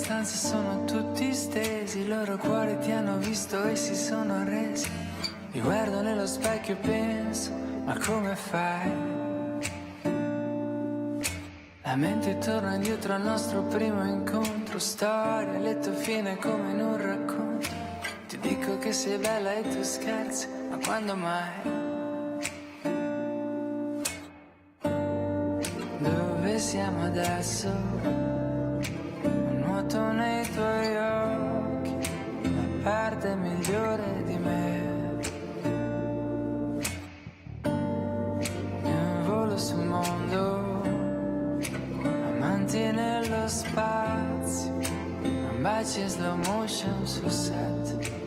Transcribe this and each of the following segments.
stanze sono tutti stesi, i loro cuori ti hanno visto e si sono arresi. Mi guardo nello specchio e penso, ma come fai? La mente torna indietro al nostro primo incontro, storia, letto fine come in un racconto. Ti dico che sei bella e tu scherzi, ma quando mai? Dove siamo adesso? Nuoto nei tuoi occhi, la parte migliore di me. Io volo sul mondo, amanti nello spazio, baci in slow motion sul set.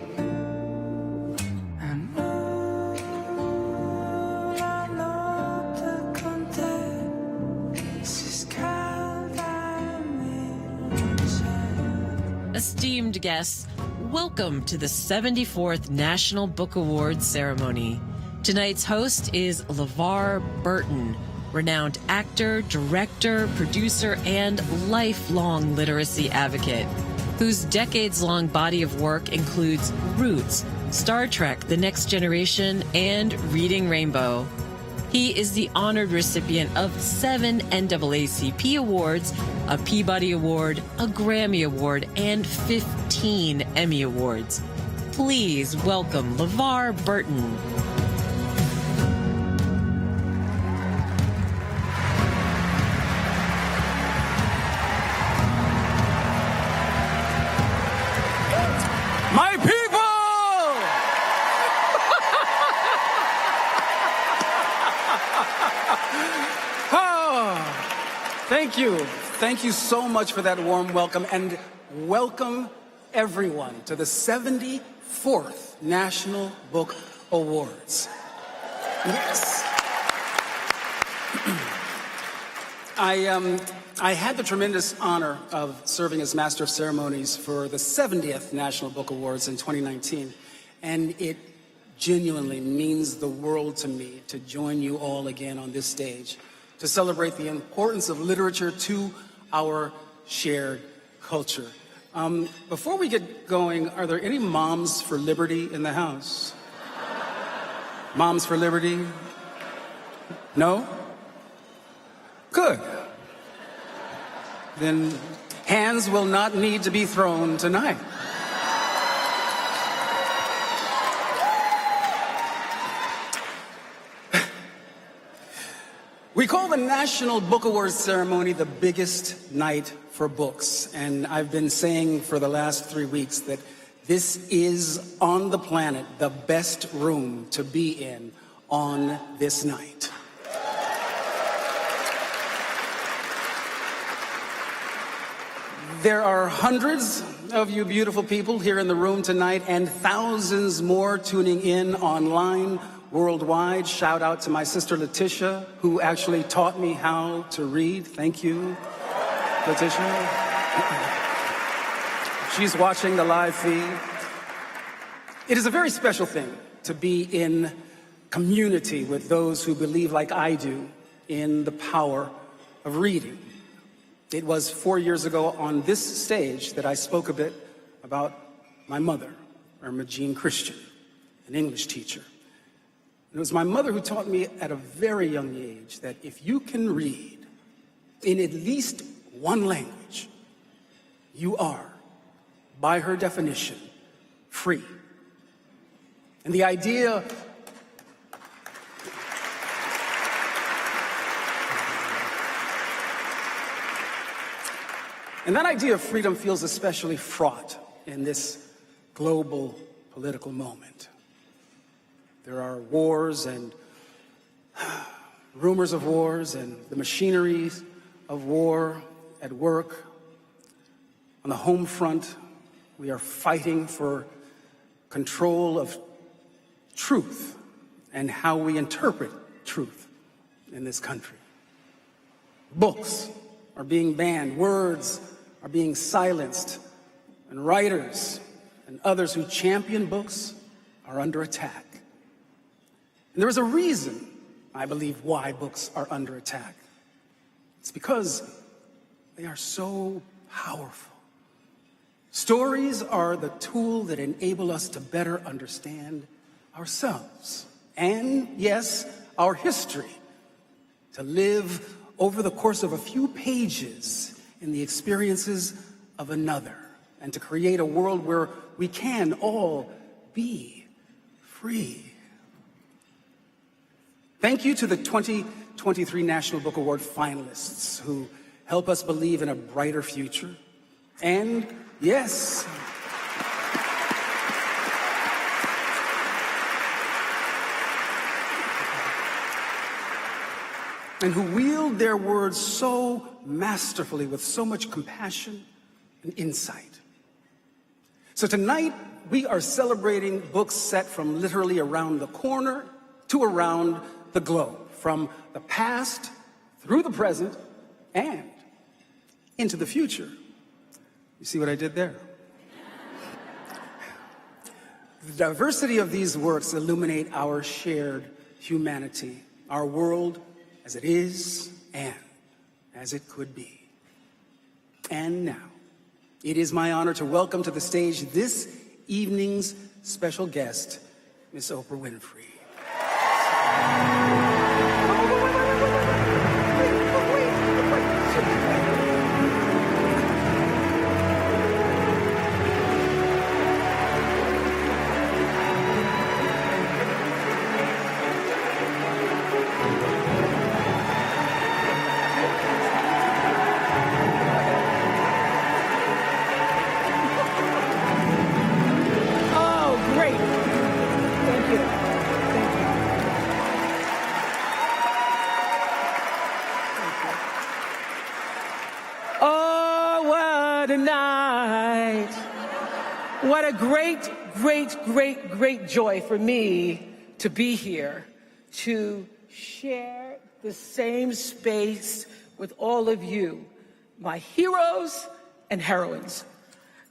Esteemed guests, welcome to the 74th National Book Awards ceremony. Tonight's host is LeVar Burton, renowned actor, director, producer, and lifelong literacy advocate, whose decades-long body of work includes Roots, Star Trek: The Next Generation, and Reading Rainbow. He is the honored recipient of 7 NAACP awards, a Peabody Award, a Grammy Award, and 15 Emmy Awards. Please welcome LeVar Burton. My people! Thank you. Thank you so much for that warm welcome, and welcome everyone to the 74th National Book Awards. Yes. I had the tremendous honor of serving as Master of Ceremonies for the 70th National Book Awards in 2019, and it genuinely means the world to me to join you all again on this stage to celebrate the importance of literature to our shared culture. Before we get going, are there any moms for liberty in the house? Moms for liberty? No? Good. Then hands will not need to be thrown tonight. We call the National Book Awards ceremony the biggest night for books, and I've been saying for the last 3 weeks that this is, on the planet, the best room to be in on this night. There are hundreds of you beautiful people here in the room tonight, and thousands more tuning in online worldwide. Shout out to my sister Letitia, who actually taught me how to read. Thank you, Letitia. She's watching the live feed. It is a very special thing to be in community with those who believe, like I do, in the power of reading. It was 4 years ago on this stage that I spoke a bit about my mother, Irma Jean Christian, an English teacher. It was my mother who taught me at a very young age that if you can read in at least one language, you are, by her definition, free. And the idea of freedom feels especially fraught in this global political moment. There are wars and rumors of wars and the machineries of war at work. On the home front, we are fighting for control of truth and how we interpret truth in this country. Books are being banned, words are being silenced, and writers and others who champion books are under attack. And there is a reason, I believe, why books are under attack. It's because they are so powerful. Stories are the tool that enable us to better understand ourselves and, yes, our history, to live over the course of a few pages in the experiences of another, and to create a world where we can all be free. Thank you to the 2023 National Book Award finalists who help us believe in a brighter future. And yes, and who wield their words so masterfully with so much compassion and insight. So tonight, we are celebrating books set from literally around the corner to around the globe, from the past through the present and into the future. You see what I did there? The diversity of these works illuminate our shared humanity, our world as it is and as it could be. And now, it is my honor to welcome to the stage this evening's special guest, Miss Oprah Winfrey. What a great joy for me to be here, to share the same space with all of you, my heroes and heroines,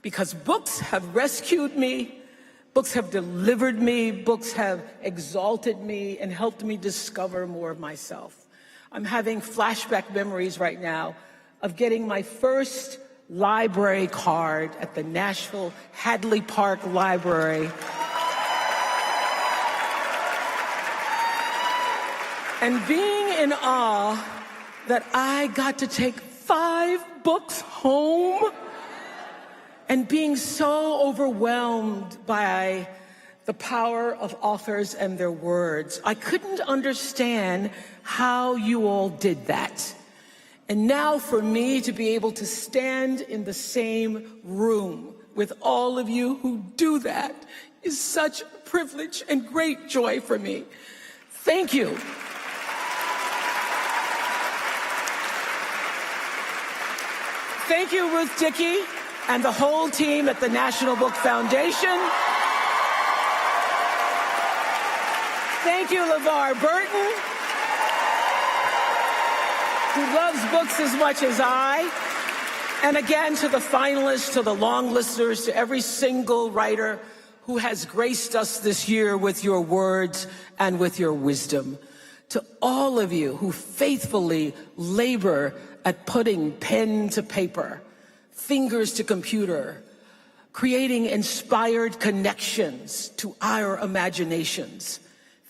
because books have rescued me, books have delivered me, books have exalted me and helped me discover more of myself. I'm having flashback memories right now of getting my first library card at the Nashville Hadley Park Library. And being in awe that I got to take 5 books home, and being so overwhelmed by the power of authors and their words. I couldn't understand how you all did that. And now for me to be able to stand in the same room with all of you who do that is such a privilege and great joy for me. Thank you. Thank you, Ruth Dickey, and the whole team at the National Book Foundation. Thank you, LeVar Burton, who loves books as much as I. And again, to the finalists, to the long listeners, to every single writer who has graced us this year with your words and with your wisdom. To all of you who faithfully labor at putting pen to paper, fingers to computer, creating inspired connections to our imaginations.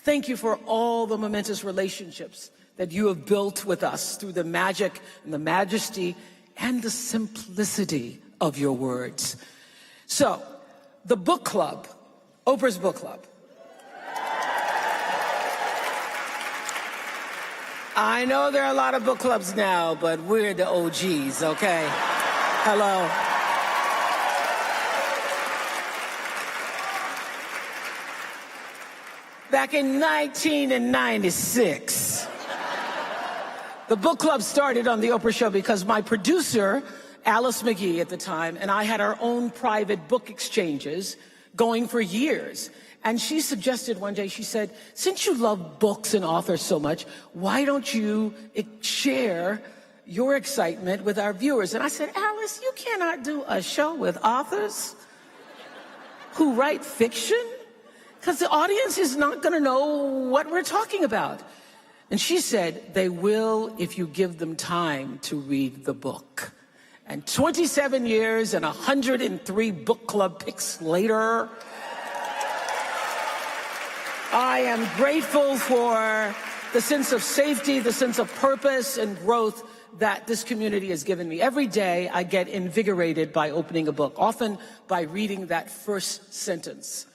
Thank you for all the momentous relationships that you have built with us through the magic and the majesty and the simplicity of your words. So, the book club, Oprah's book club. I know there are a lot of book clubs now, but we're the OGs, okay? Hello. Back in 1996, the book club started on the Oprah Show because my producer, Alice McGee at the time, and I had our own private book exchanges going for years. And she suggested one day, she said, since you love books and authors so much, why don't you share your excitement with our viewers? And I said, Alice, you cannot do a show with authors who write fiction, because the audience is not going to know what we're talking about. And she said, they will if you give them time to read the book. And 27 years and 103 book club picks later, I am grateful for the sense of safety, the sense of purpose and growth that this community has given me. Every day I get invigorated by opening a book, often by reading that first sentence.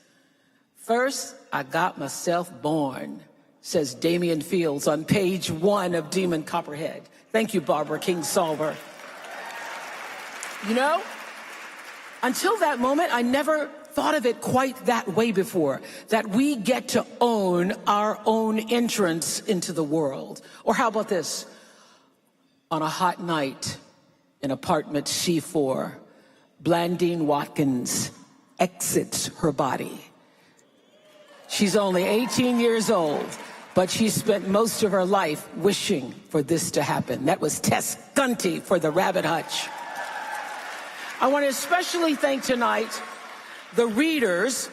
First, I got myself born, says Damian Fields on page 1 of Demon Copperhead. Thank you, Barbara Kingsolver. You know, until that moment, I never thought of it quite that way before, that we get to own our own entrance into the world. Or how about this? On a hot night in apartment C4, Blandine Watkins exits her body. She's only 18 years old, but she spent most of her life wishing for this to happen. That was Tess Gunty for The Rabbit Hutch. I want to especially thank tonight the readers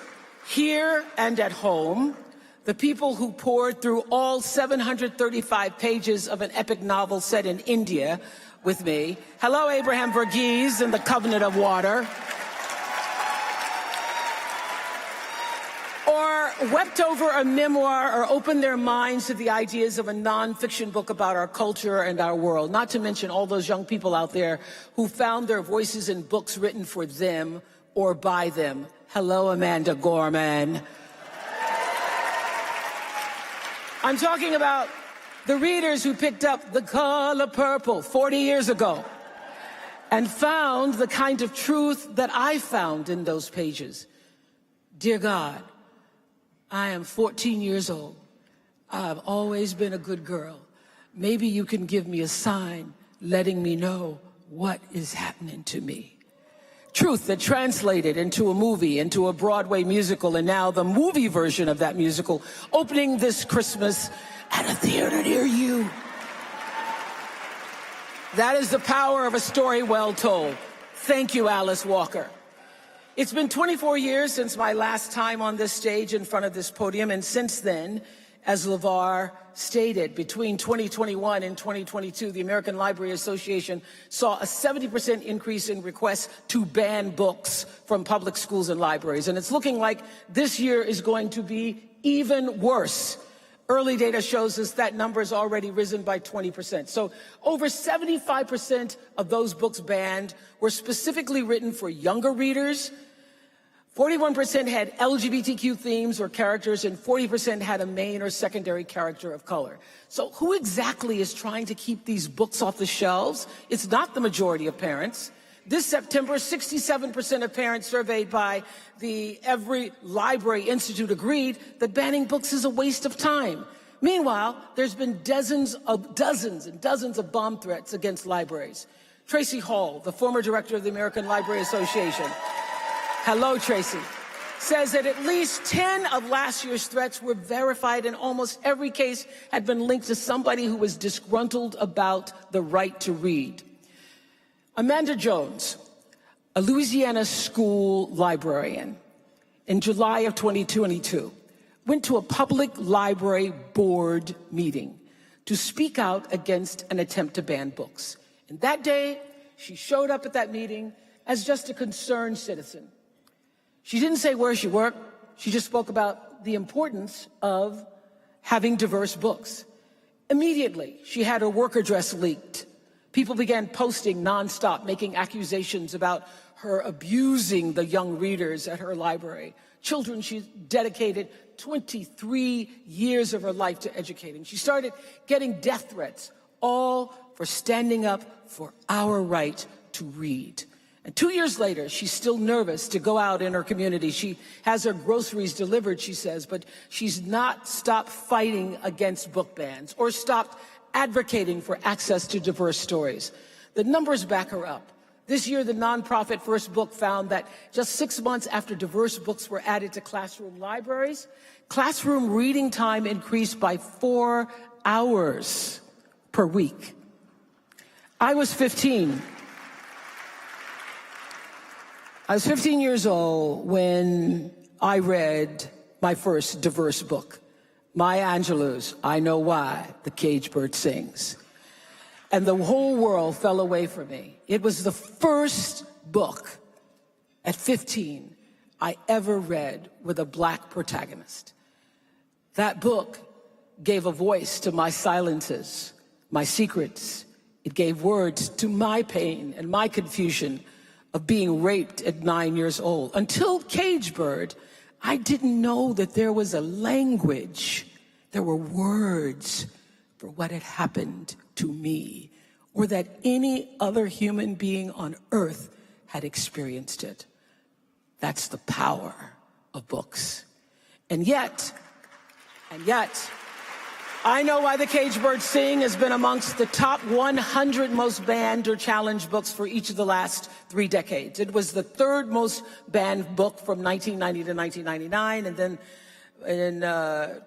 here and at home, the people who poured through all 735 pages of an epic novel set in India with me. Hello, Abraham Verghese and the Covenant of Water. Or wept over a memoir or opened their minds to the ideas of a nonfiction book about our culture and our world. Not to mention all those young people out there who found their voices in books written for them or by them. Hello, Amanda Gorman. I'm talking about the readers who picked up The Color Purple 40 years ago and found the kind of truth that I found in those pages. Dear God, I am 14 years old. I've always been a good girl. Maybe you can give me a sign letting me know what is happening to me. Truth that translated into a movie, into a Broadway musical, and now the movie version of that musical opening this Christmas at a theater near you. That is the power of a story well told. Thank you, Alice Walker. It's been 24 years since my last time on this stage in front of this podium, and since then, as LeVar stated, between 2021 and 2022, the American Library Association saw a 70% increase in requests to ban books from public schools and libraries. And it's looking like this year is going to be even worse. Early data shows us that number has already risen by 20%. So over 75% of those books banned were specifically written for younger readers. 41% had LGBTQ themes or characters, and 40% had a main or secondary character of color. So who exactly is trying to keep these books off the shelves? It's not the majority of parents. This September, 67% of parents surveyed by the Every Library Institute agreed that banning books is a waste of time. Meanwhile, there's been dozens and dozens of bomb threats against libraries. Tracy Hall, the former director of the American Library Association, hello, Tracy, says that at least 10 of last year's threats were verified, and almost every case had been linked to somebody who was disgruntled about the right to read. Amanda Jones, a Louisiana school librarian, in July of 2022, went to a public library board meeting to speak out against an attempt to ban books. And that day, she showed up at that meeting as just a concerned citizen. She didn't say where she worked. She just spoke about the importance of having diverse books. Immediately, she had her work address leaked. People began posting nonstop, making accusations about her abusing the young readers at her library. Children she dedicated 23 years of her life to educating. She started getting death threats, all for standing up for our right to read. And 2 years later, she's still nervous to go out in her community. She has her groceries delivered, she says, but she's not stopped fighting against book bans or stopped advocating for access to diverse stories. The numbers back her up. This year, the nonprofit First Book found that just 6 months after diverse books were added to classroom libraries, classroom reading time increased by 4 hours per week. I was 15 years old when I read my first diverse book, Maya Angelou's I Know Why the Caged Bird Sings. and the whole world fell away from me. It was the first book at 15 I ever read with a Black protagonist. That book gave a voice to my silences, my secrets. It gave words to my pain and my confusion of being raped at 9 years old. Until Cage Bird, I didn't know that there was a language, there were words for what had happened to me, or that any other human being on earth had experienced it. That's the power of books. And yet, I know why The Cage Bird Sing has been amongst the top 100 most banned or challenged books for each of the last 3 decades. It was the 3rd most banned book from 1990 to 1999, and then in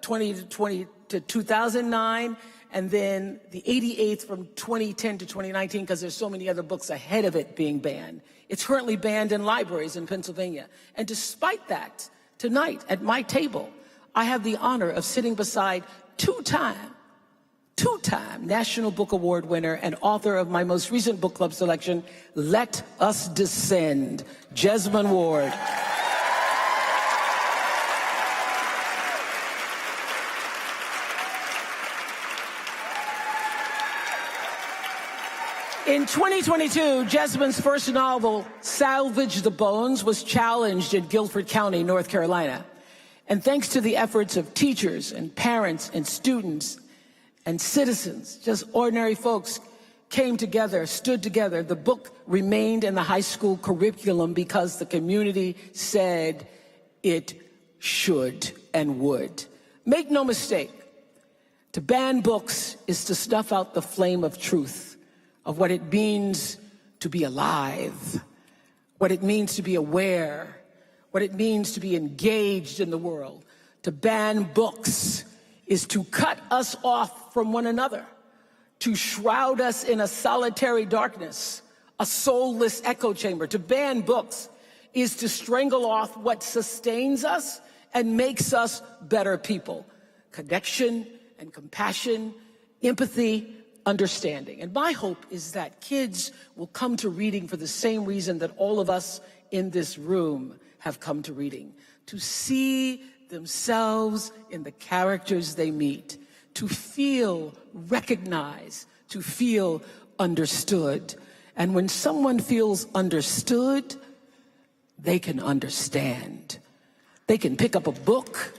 2020 to 2009, and then the 88th from 2010 to 2019, because there's so many other books ahead of it being banned. It's currently banned in libraries in Pennsylvania. And despite that, tonight at my table, I have the honor of sitting beside two-time National Book Award winner and author of my most recent book club selection, Let Us Descend, Jesmyn Ward. In 2022, Jesmyn's first novel, Salvage the Bones, was challenged in Guilford County, North Carolina. And thanks to the efforts of teachers and parents and students and citizens, just ordinary folks, came together, stood together. The book remained in the high school curriculum because the community said it should and would. Make no mistake, to ban books is to snuff out the flame of truth, of what it means to be alive, what it means to be aware, what it means to be engaged in the world. To ban books is to cut us off from one another, to shroud us in a solitary darkness, a soulless echo chamber. To ban books is to strangle off what sustains us and makes us better people. Connection and compassion, empathy, understanding. And my hope is that kids will come to reading for the same reason that all of us in this room have come to reading, to see themselves in the characters they meet, to feel recognized, to feel understood. And when someone feels understood, they can understand. They can pick up a book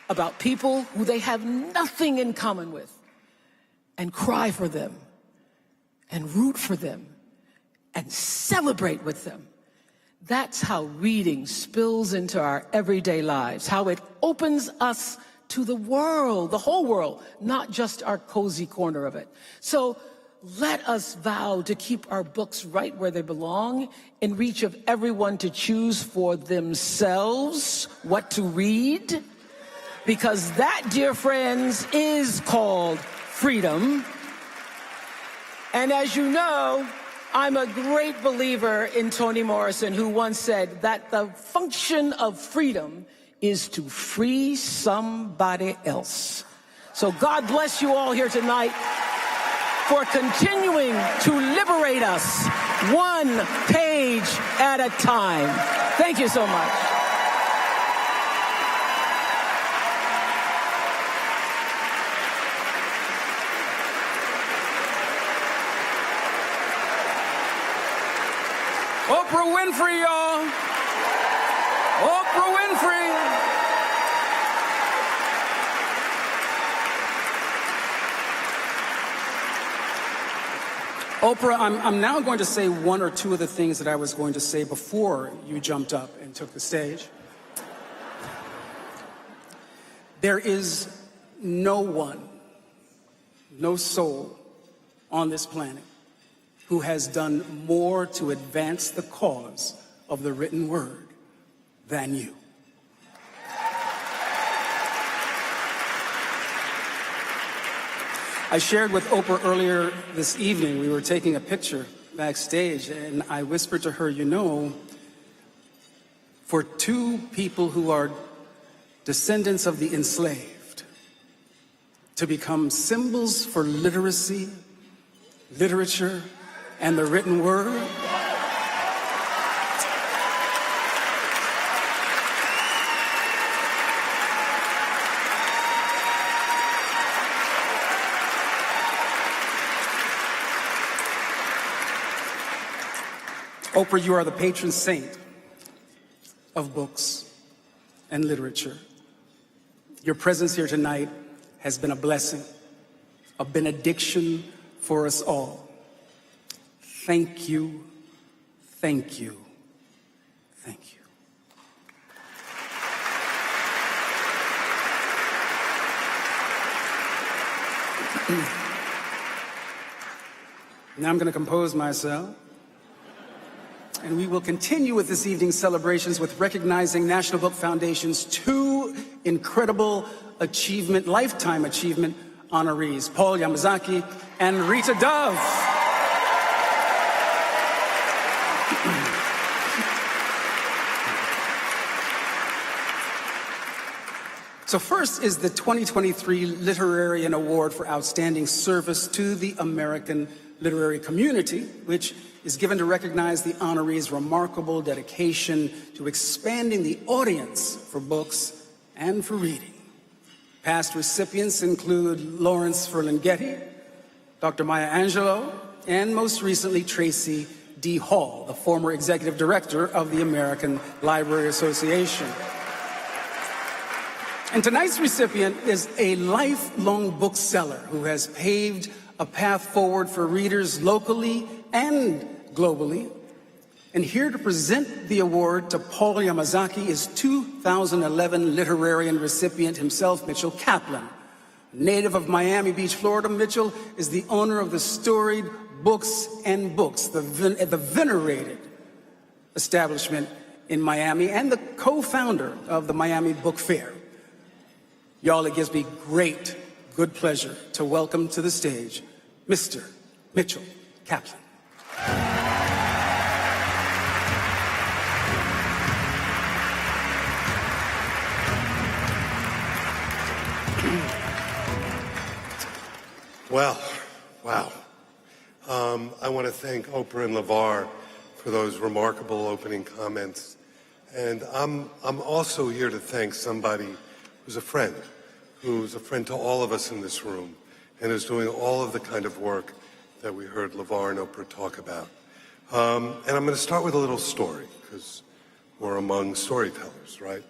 about people who they have nothing in common with and cry for them and root for them and celebrate with them. That's how reading spills into our everyday lives, how it opens us to the world, the whole world, not just our cozy corner of it. So let us vow to keep our books right where they belong, in reach of everyone to choose for themselves what to read, because that, dear friends, is called freedom. And as you know, I'm a great believer in Toni Morrison, who once said that the function of freedom is to free somebody else. So God bless you all here tonight for continuing to liberate us one page at a time. Thank you so much. Oprah Winfrey, y'all. Oprah Winfrey. Oprah, I'm now going to say one or two of the things that I was going to say before you jumped up and took the stage. There is no one, no soul on this planet who has done more to advance the cause of the written word than you. I shared with Oprah earlier this evening, we were taking a picture backstage, and I whispered to her, you know, for two people who are descendants of the enslaved to become symbols for literacy literature, and the written word. Oprah, you are the patron saint of books and literature. Your presence here tonight has been a blessing, a benediction for us all. Thank you, thank you, thank you. Now I'm going to compose myself. And we will continue with this evening's celebrations with recognizing National Book Foundation's two incredible lifetime achievement honorees, Paul Yamazaki and Rita Dove. So first is the 2023 Literarian Award for Outstanding Service to the American literary community, which is given to recognize the honoree's remarkable dedication to expanding the audience for books and for reading. Past recipients include Lawrence Ferlinghetti, Dr. Maya Angelou, and most recently Tracy D. Hall, the former executive director of the American Library Association. And tonight's recipient is a lifelong bookseller who has paved a path forward for readers locally and globally. And here to present the award to Paul Yamazaki is 2011 Literarian recipient himself, Mitchell Kaplan. Native of Miami Beach, Florida, Mitchell is the owner of the storied Books and Books, the venerated establishment in Miami, and the co-founder of the Miami Book Fair. Y'all, it gives me good pleasure to welcome to the stage Mr. Mitchell Kaplan. Well, wow. I want to thank Oprah and LeVar for those remarkable opening comments. And I'm also here to thank somebody who's a friend to all of us in this room, and is doing all of the kind of work that we heard LeVar and Oprah talk about. And I'm going to start with a little story, because we're among storytellers, right?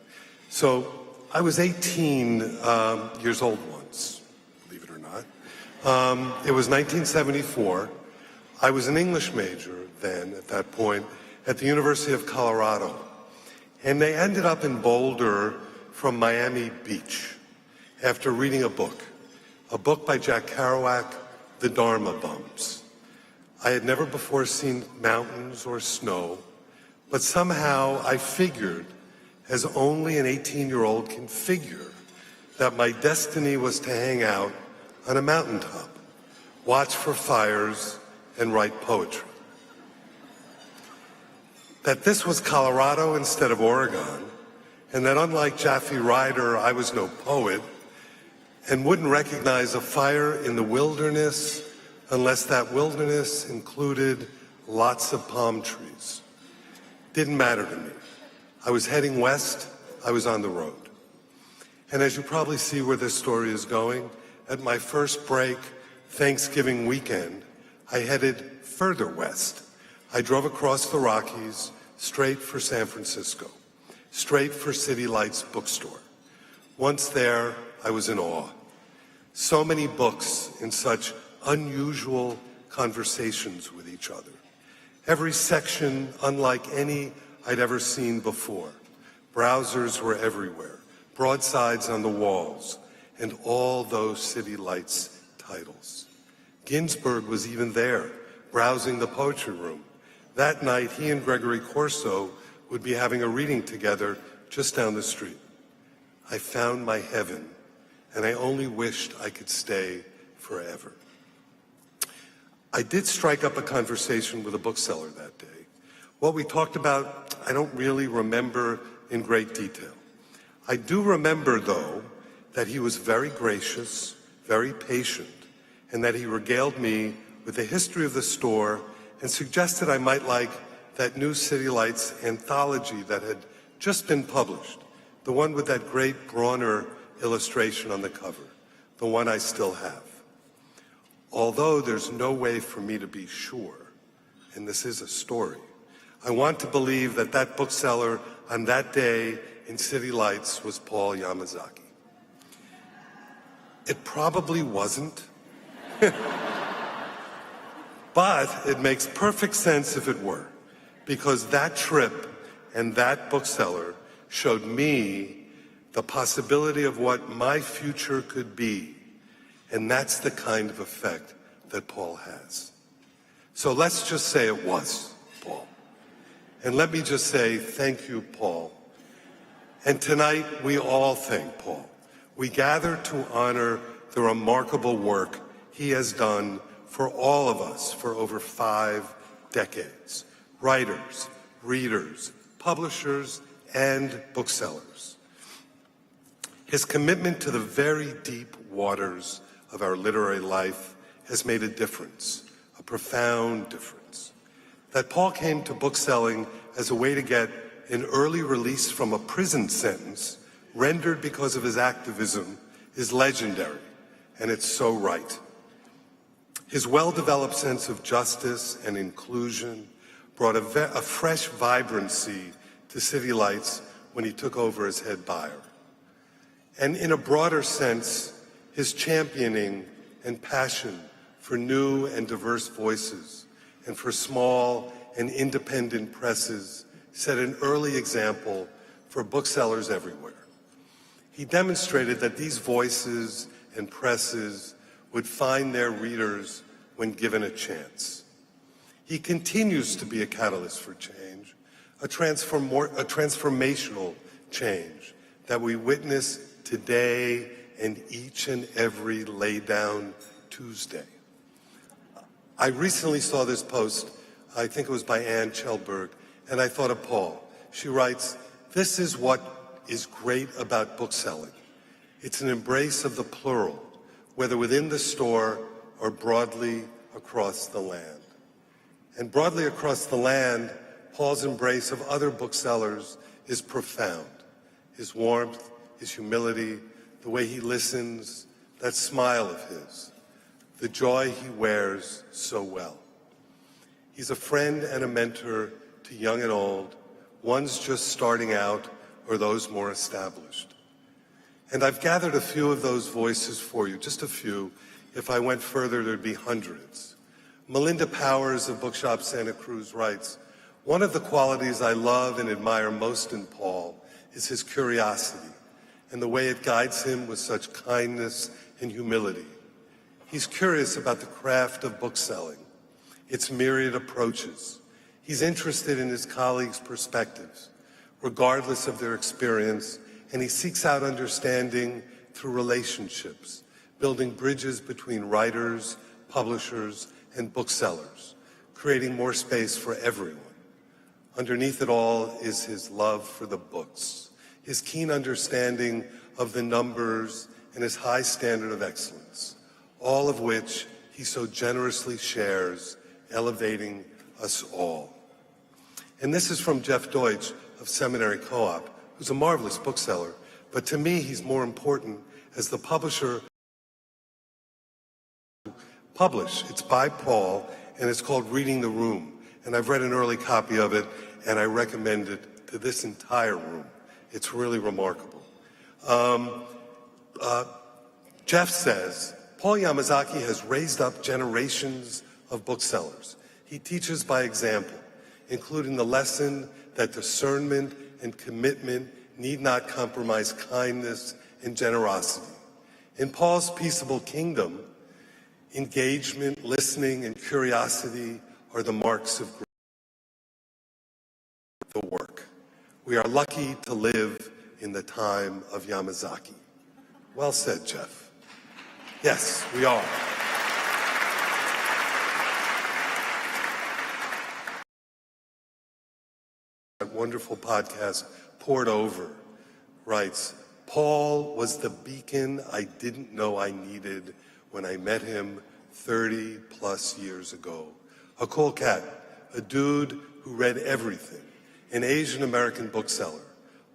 So I was 18 years old once, believe it or not. It was 1974. I was an English major then, at that point, at the University of Colorado. And they ended up in Boulder from Miami Beach after reading a book by Jack Kerouac, The Dharma Bums. I had never before seen mountains or snow, but somehow I figured, as only an 18-year-old can figure, that my destiny was to hang out on a mountaintop, watch for fires, and write poetry. That this was Colorado instead of Oregon, and that unlike Jaffe Ryder, I was no poet, and wouldn't recognize a fire in the wilderness unless that wilderness included lots of palm trees. Didn't matter to me. I was heading west, I was on the road. And as you probably see where this story is going, at my first break, Thanksgiving weekend, I headed further west. I drove across the Rockies, straight for San Francisco, straight for City Lights bookstore. Once there, I was in awe. So many books in such unusual conversations with each other. Every section unlike any I'd ever seen before. Browsers were everywhere, broadsides on the walls, and all those City Lights titles. Ginsberg was even there, browsing the poetry room. That night, he and Gregory Corso would be having a reading together just down the street. I found my heaven, and I only wished I could stay forever. I did strike up a conversation with a bookseller that day. What we talked about, I don't really remember in great detail. I do remember, though, that he was very gracious, very patient, and that he regaled me with the history of the store and suggested I might like that new City Lights anthology that had just been published, the one with that great Brawner illustration on the cover, the one I still have. Although there's no way for me to be sure, and this is a story, I want to believe that that bookseller on that day in City Lights was Paul Yamazaki. It probably wasn't, but it makes perfect sense if it were, because that trip and that bookseller showed me the possibility of what my future could be, and that's the kind of effect that Paul has. So let's just say it was Paul. And let me just say thank you, Paul. And tonight we all thank Paul. We gather to honor the remarkable work he has done for all of us for over 5 decades. Writers, readers, publishers, and booksellers. His commitment to the very deep waters of our literary life has made a difference, a profound difference. That Paul came to bookselling as a way to get an early release from a prison sentence rendered because of his activism is legendary, and it's so right. His well-developed sense of justice and inclusion brought a fresh vibrancy to City Lights when he took over as head buyer. And in a broader sense, his championing and passion for new and diverse voices and for small and independent presses set an early example for booksellers everywhere. He demonstrated that these voices and presses would find their readers when given a chance. He continues to be a catalyst for change, a transformational change that we witness today and each and every lay down Tuesday. I recently saw this post, I think it was by Ann Chelberg, and I thought of Paul. She writes, "This is what is great about bookselling. It's an embrace of the plural, whether within the store or broadly across the land." And broadly across the land, Paul's embrace of other booksellers is profound. His warmth, his humility, the way he listens, that smile of his, the joy he wears so well. He's a friend and a mentor to young and old, ones just starting out or those more established. And I've gathered a few of those voices for you, just a few. If I went further, there'd be hundreds. Melinda Powers of Bookshop Santa Cruz writes, "One of the qualities I love and admire most in Paul is his curiosity and the way it guides him with such kindness and humility. He's curious about the craft of bookselling, its myriad approaches. He's interested in his colleagues' perspectives, regardless of their experience, and he seeks out understanding through relationships, building bridges between writers, publishers, and booksellers, creating more space for everyone. Underneath it all is his love for the books, his keen understanding of the numbers, and his high standard of excellence, all of which he so generously shares, elevating us all." And this is from Jeff Deutsch of Seminary Co-op, who's a marvelous bookseller, but to me he's more important as the publisher. It's by Paul, and it's called Reading the Room. And I've read an early copy of it, and I recommend it to this entire room. It's really remarkable. Jeff says, Paul Yamazaki has raised up generations of booksellers. He teaches by example, including the lesson that discernment and commitment need not compromise kindness and generosity. In Paul's peaceable kingdom, engagement, listening, and curiosity are the marks of the work. We are lucky to live in the time of Yamazaki. Well said, Jeff. Yes, we are. That wonderful podcast, Poured Over, writes, "Paul was the beacon I didn't know I needed when I met him 30 plus years ago. A cool cat, a dude who read everything, an Asian American bookseller.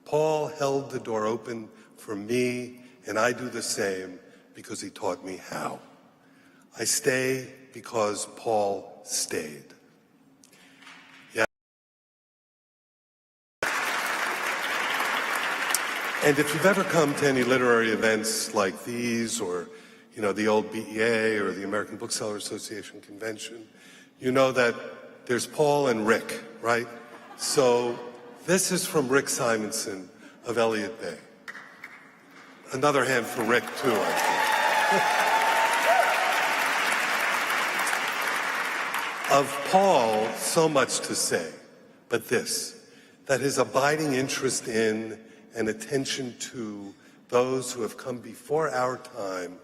Paul held the door open for me, and I do the same because he taught me how. I stay because Paul stayed. Yeah. And if you've ever come to any literary events like these, or the old BEA or the American Bookseller Association convention, you know that there's Paul and Rick, right? So this is from Rick Simonson of Elliott Bay. Another hand for Rick, too, I think. Of Paul, so much to say, but this, that his abiding interest in and attention to those who have come before our time,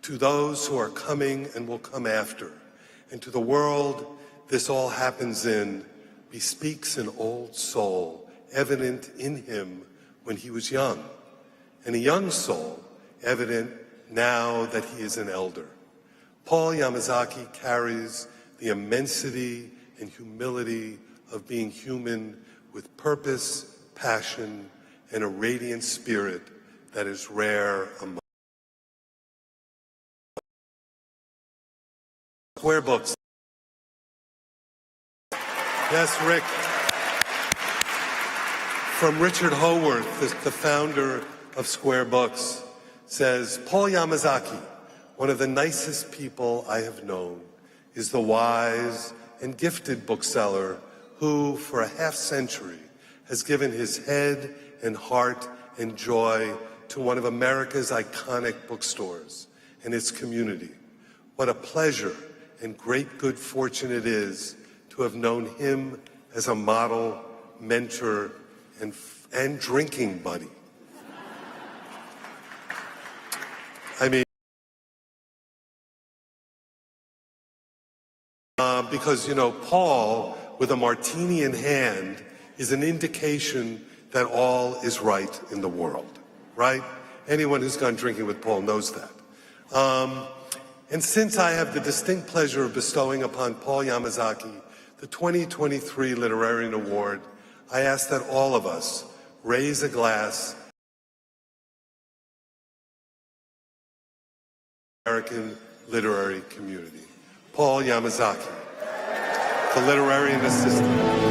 to those who are coming and will come after, and to the world this all happens in, bespeaks an old soul evident in him when he was young, and a young soul evident now that he is an elder. Paul Yamazaki carries the immensity and humility of being human with purpose, passion, and a radiant spirit that is rare among Square Books. Yes, Rick. From Richard Howarth, the founder of Square Books, says, Paul Yamazaki, one of the nicest people I have known, is the wise and gifted bookseller who, for a half-century, has given his head and heart and joy to one of America's iconic bookstores and its community. What a pleasure and great good fortune it is to have known him as a model, mentor, and drinking buddy. I mean, because, Paul, with a martini in hand, is an indication that all is right in the world, right? Anyone who's gone drinking with Paul knows that. And since I have the distinct pleasure of bestowing upon Paul Yamazaki the 2023 Literarian Award, I ask that all of us raise a glass to the American literary community. Paul Yamazaki, the Literarian Assistant.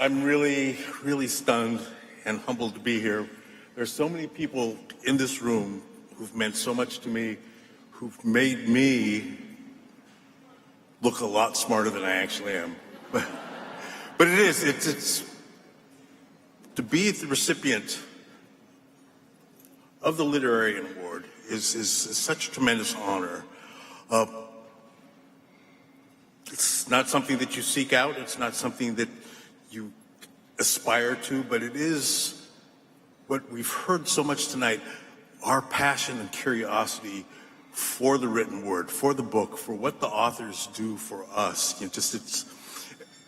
I'm really, really stunned and humbled to be here. There's so many people in this room who've meant so much to me, who've made me look a lot smarter than I actually am. But it's to be the recipient of the Literarian Award is such a tremendous honor. It's not something that you seek out. It's not something that you aspire to, but it is what we've heard so much tonight, our passion and curiosity for the written word, for the book, for what the authors do for us. It's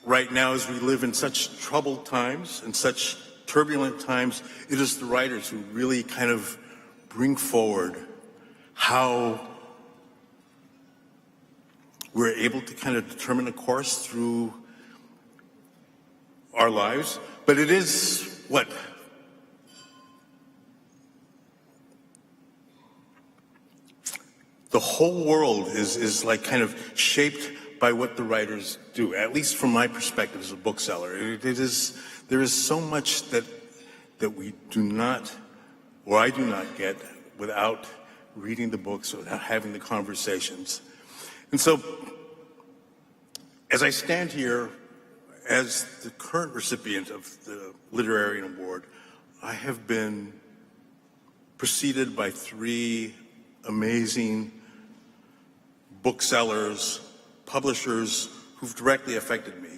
right now, as we live in such troubled times and such turbulent times, it is the writers who really kind of bring forward how we're able to kind of determine a course through our lives. But it is what? The whole world is like kind of shaped by what the writers do, at least from my perspective as a bookseller. There is so much that we do not, or I do not get, without reading the books, without having the conversations. And so, as I stand here as the current recipient of the Literarian Award, I have been preceded by 3 amazing booksellers, publishers who've directly affected me.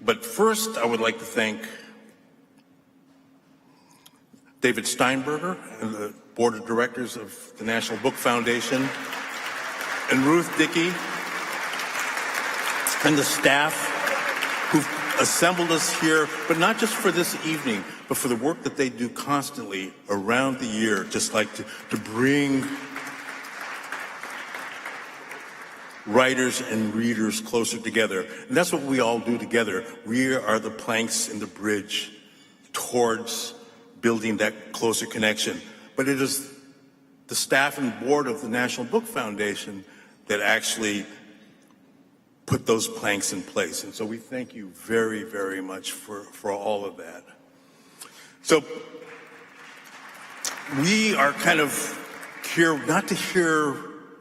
But first, I would like to thank David Steinberger and the Board of Directors of the National Book Foundation, and Ruth Dickey and the staff who've assembled us here, but not just for this evening, but for the work that they do constantly around the year, just like to bring writers and readers closer together. And that's what we all do together. We are the planks in the bridge towards building that closer connection. But it is the staff and board of the National Book Foundation that actually put those planks in place. And so we thank you very, very much for all of that. So we are kind of here not to hear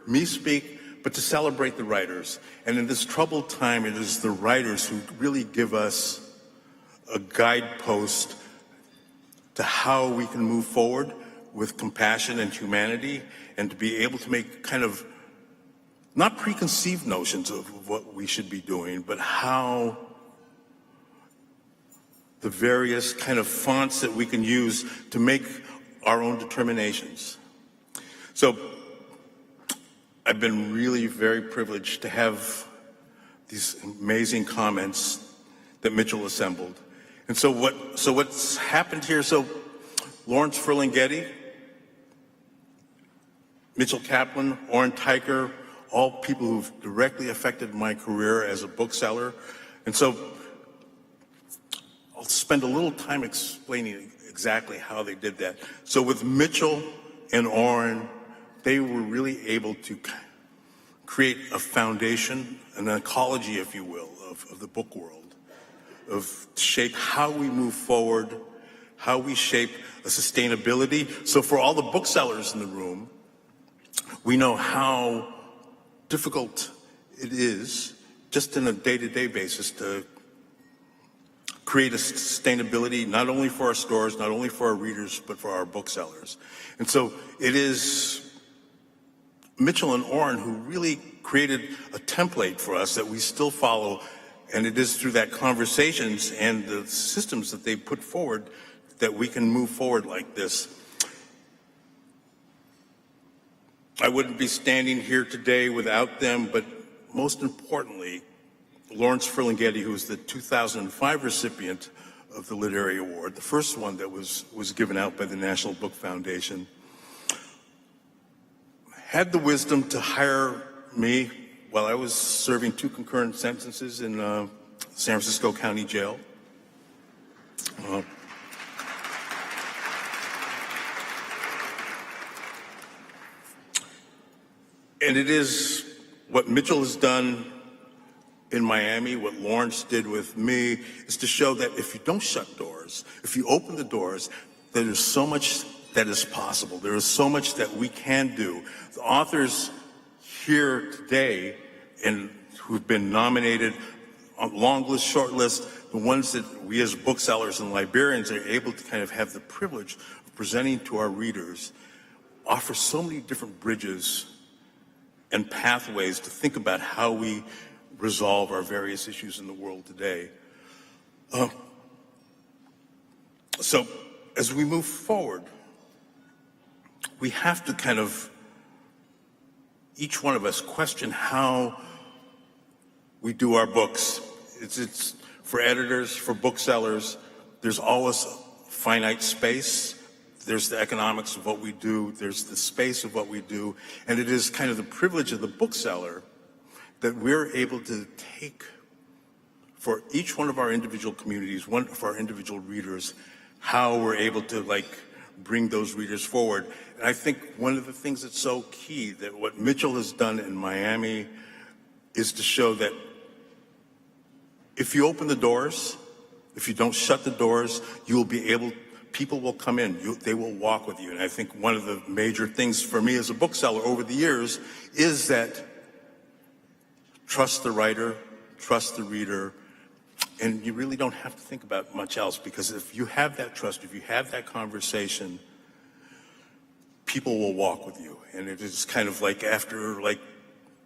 me speak, but to celebrate the writers. And in this troubled time, it is the writers who really give us a guidepost to how we can move forward with compassion and humanity, and to be able to make kind of not preconceived notions of what we should be doing, but how the various kind of fonts that we can use to make our own determinations. So I've been really very privileged to have these amazing comments that Mitchell assembled. And so what's happened here, so Lawrence Ferlinghetti, Mitchell Kaplan, Orrin Teicher, all people who've directly affected my career as a bookseller. And so I'll spend a little time explaining exactly how they did that. So with Mitchell and Orrin, they were really able to create a foundation, an ecology, if you will, of the book world, of shape how we move forward, how we shape a sustainability. So for all the booksellers in the room, we know how difficult it is just in a day-to-day basis to create a sustainability not only for our stores, not only for our readers, but for our booksellers. And so it is Mitchell and Orrin who really created a template for us that we still follow, and it is through that conversations and the systems that they put forward that we can move forward like this. I wouldn't be standing here today without them, but most importantly, Lawrence Ferlinghetti, who was the 2005 recipient of the Literary Award, the first one that was given out by the National Book Foundation, had the wisdom to hire me while I was serving 2 concurrent sentences in San Francisco County Jail. And it is what Mitchell has done in Miami, what Lawrence did with me, is to show that if you don't shut doors, if you open the doors, there is so much that is possible. There is so much that we can do. The authors here today and who've been nominated on long list, short list, the ones that we as booksellers and librarians are able to kind of have the privilege of presenting to our readers, offer so many different bridges and pathways to think about how we resolve our various issues in the world today. So as we move forward, we have to kind of, each one of us, question how we do our books. It's for editors, for booksellers, there's always finite space. There's the economics of what we do, there's the space of what we do, and it is kind of the privilege of the bookseller that we're able to take for each one of our individual communities, one of our individual readers, how we're able to bring those readers forward. And I think one of the things that's so key, that what Mitchell has done in Miami is to show that if you open the doors, if you don't shut the doors, you will be able people will come in, they will walk with you. And I think one of the major things for me as a bookseller over the years is that trust the writer, trust the reader, and you really don't have to think about much else, because if you have that trust, if you have that conversation, people will walk with you. And it is kind of like after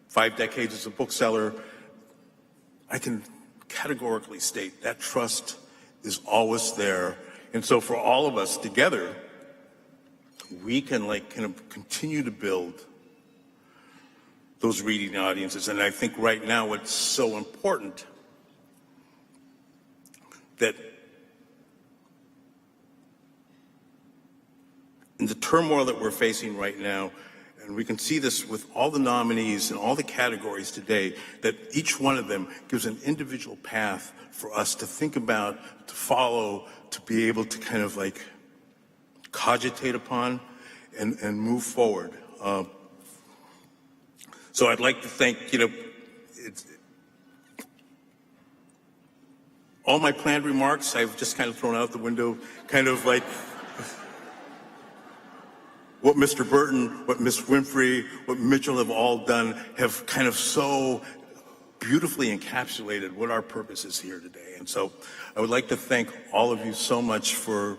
5 decades as a bookseller, I can categorically state that trust is always there. And so for all of us together, we can continue to build those reading audiences. And I think right now it's so important that in the turmoil that we're facing right now, and we can see this with all the nominees and all the categories today, that each one of them gives an individual path for us to think about, to follow, to be able to kind of cogitate upon and move forward. So I'd like to thank, all my planned remarks, I've just kind of thrown out the window, kind of like what Mr. Burton, what Ms. Winfrey, what Mitchell have all done have kind of so beautifully encapsulated what our purpose is here today. And so I would like to thank all of you so much for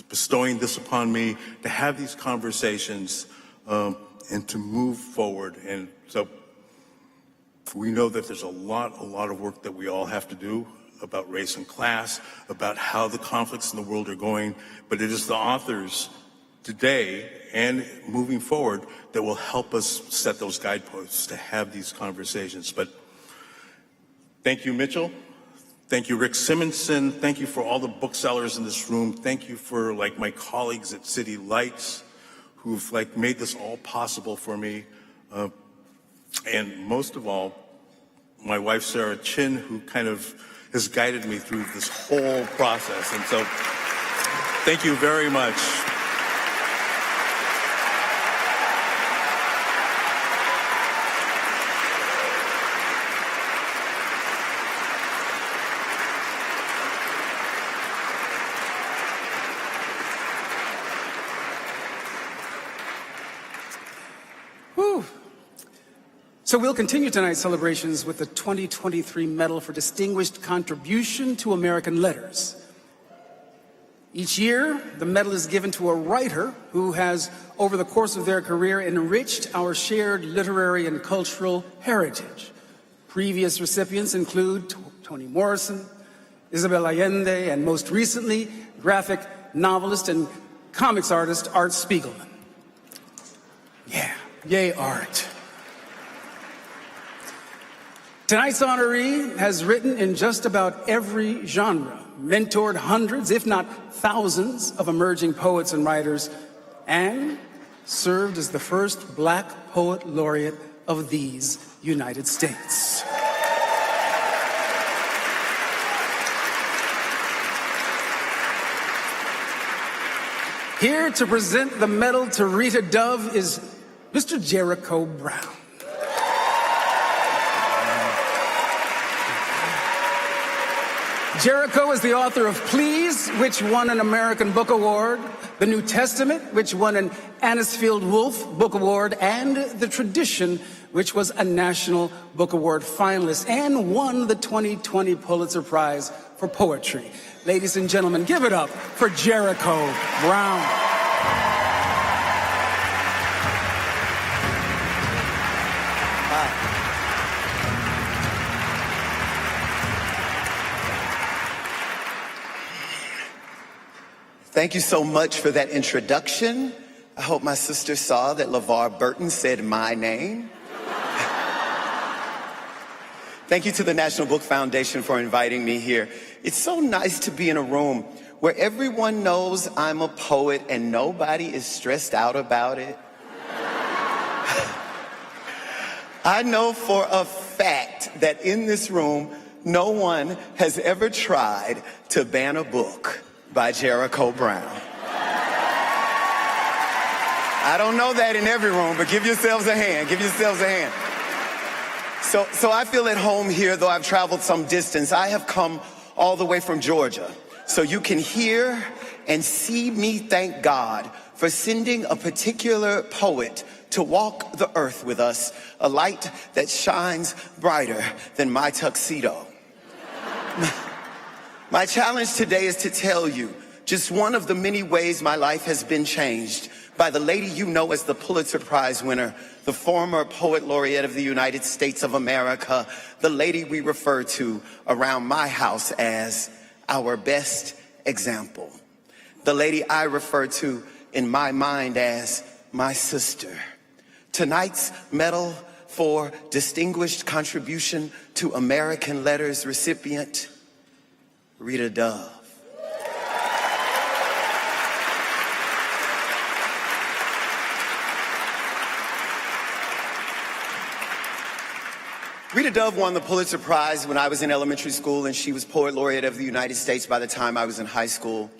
bestowing this upon me, to have these conversations, and to move forward. And so we know that there's a lot of work that we all have to do about race and class, about how the conflicts in the world are going, but it is the authors today and moving forward that will help us set those guideposts to have these conversations. But thank you, Mitchell. Thank you, Rick Simonson. Thank you for all the booksellers in this room. Thank you for my colleagues at City Lights who've made this all possible for me. And most of all, my wife, Sarah Chin, who kind of has guided me through this whole process. And so thank you very much. So we'll continue tonight's celebrations with the 2023 Medal for Distinguished Contribution to American Letters. Each year, the medal is given to a writer who has, over the course of their career, enriched our shared literary and cultural heritage. Previous recipients include Toni Morrison, Isabel Allende, and most recently, graphic novelist and comics artist Art Spiegelman. Yeah, yay, Art. Tonight's honoree has written in just about every genre, mentored hundreds, if not thousands, of emerging poets and writers, and served as the first Black poet laureate of these United States. Here to present the medal to Rita Dove is Mr. Jericho Brown. Jericho is the author of Please, which won an American Book Award, The New Testament, which won an Anisfield Wolf Book Award, and The Tradition, which was a National Book Award finalist and won the 2020 Pulitzer Prize for Poetry. Ladies and gentlemen, give it up for Jericho Brown. Thank you so much for that introduction. I hope my sister saw that LeVar Burton said my name. Thank you to the National Book Foundation for inviting me here. It's so nice to be in a room where everyone knows I'm a poet and nobody is stressed out about it. I know for a fact that in this room, no one has ever tried to ban a book by Jericho Brown. I don't know that in every room, but give yourselves a hand. Give yourselves a hand. So I feel at home here, though I've traveled some distance. I have come all the way from Georgia, so you can hear and see me thank God for sending a particular poet to walk the earth with us, a light that shines brighter than my tuxedo. My challenge today is to tell you just one of the many ways my life has been changed by the lady you know as the Pulitzer Prize winner, the former Poet Laureate of the United States of America, the lady we refer to around my house as our best example, the lady I refer to in my mind as my sister. Tonight's Medal for Distinguished Contribution to American Letters recipient, Rita Dove. Rita Dove won the Pulitzer Prize when I was in elementary school, and she was Poet Laureate of the United States by the time I was in high school.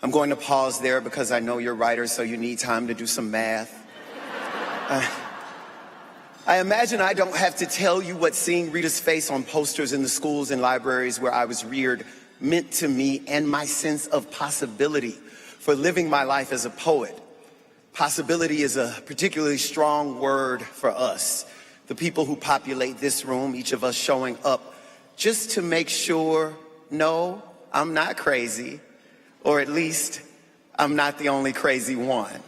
I'm going to pause there because I know you're writers, so you need time to do some math. I imagine I don't have to tell you what seeing Rita's face on posters in the schools and libraries where I was reared meant to me and my sense of possibility for living my life as a poet. Possibility is a particularly strong word for us, the people who populate this room, each of us showing up just to make sure, no, I'm not crazy, or at least I'm not the only crazy one.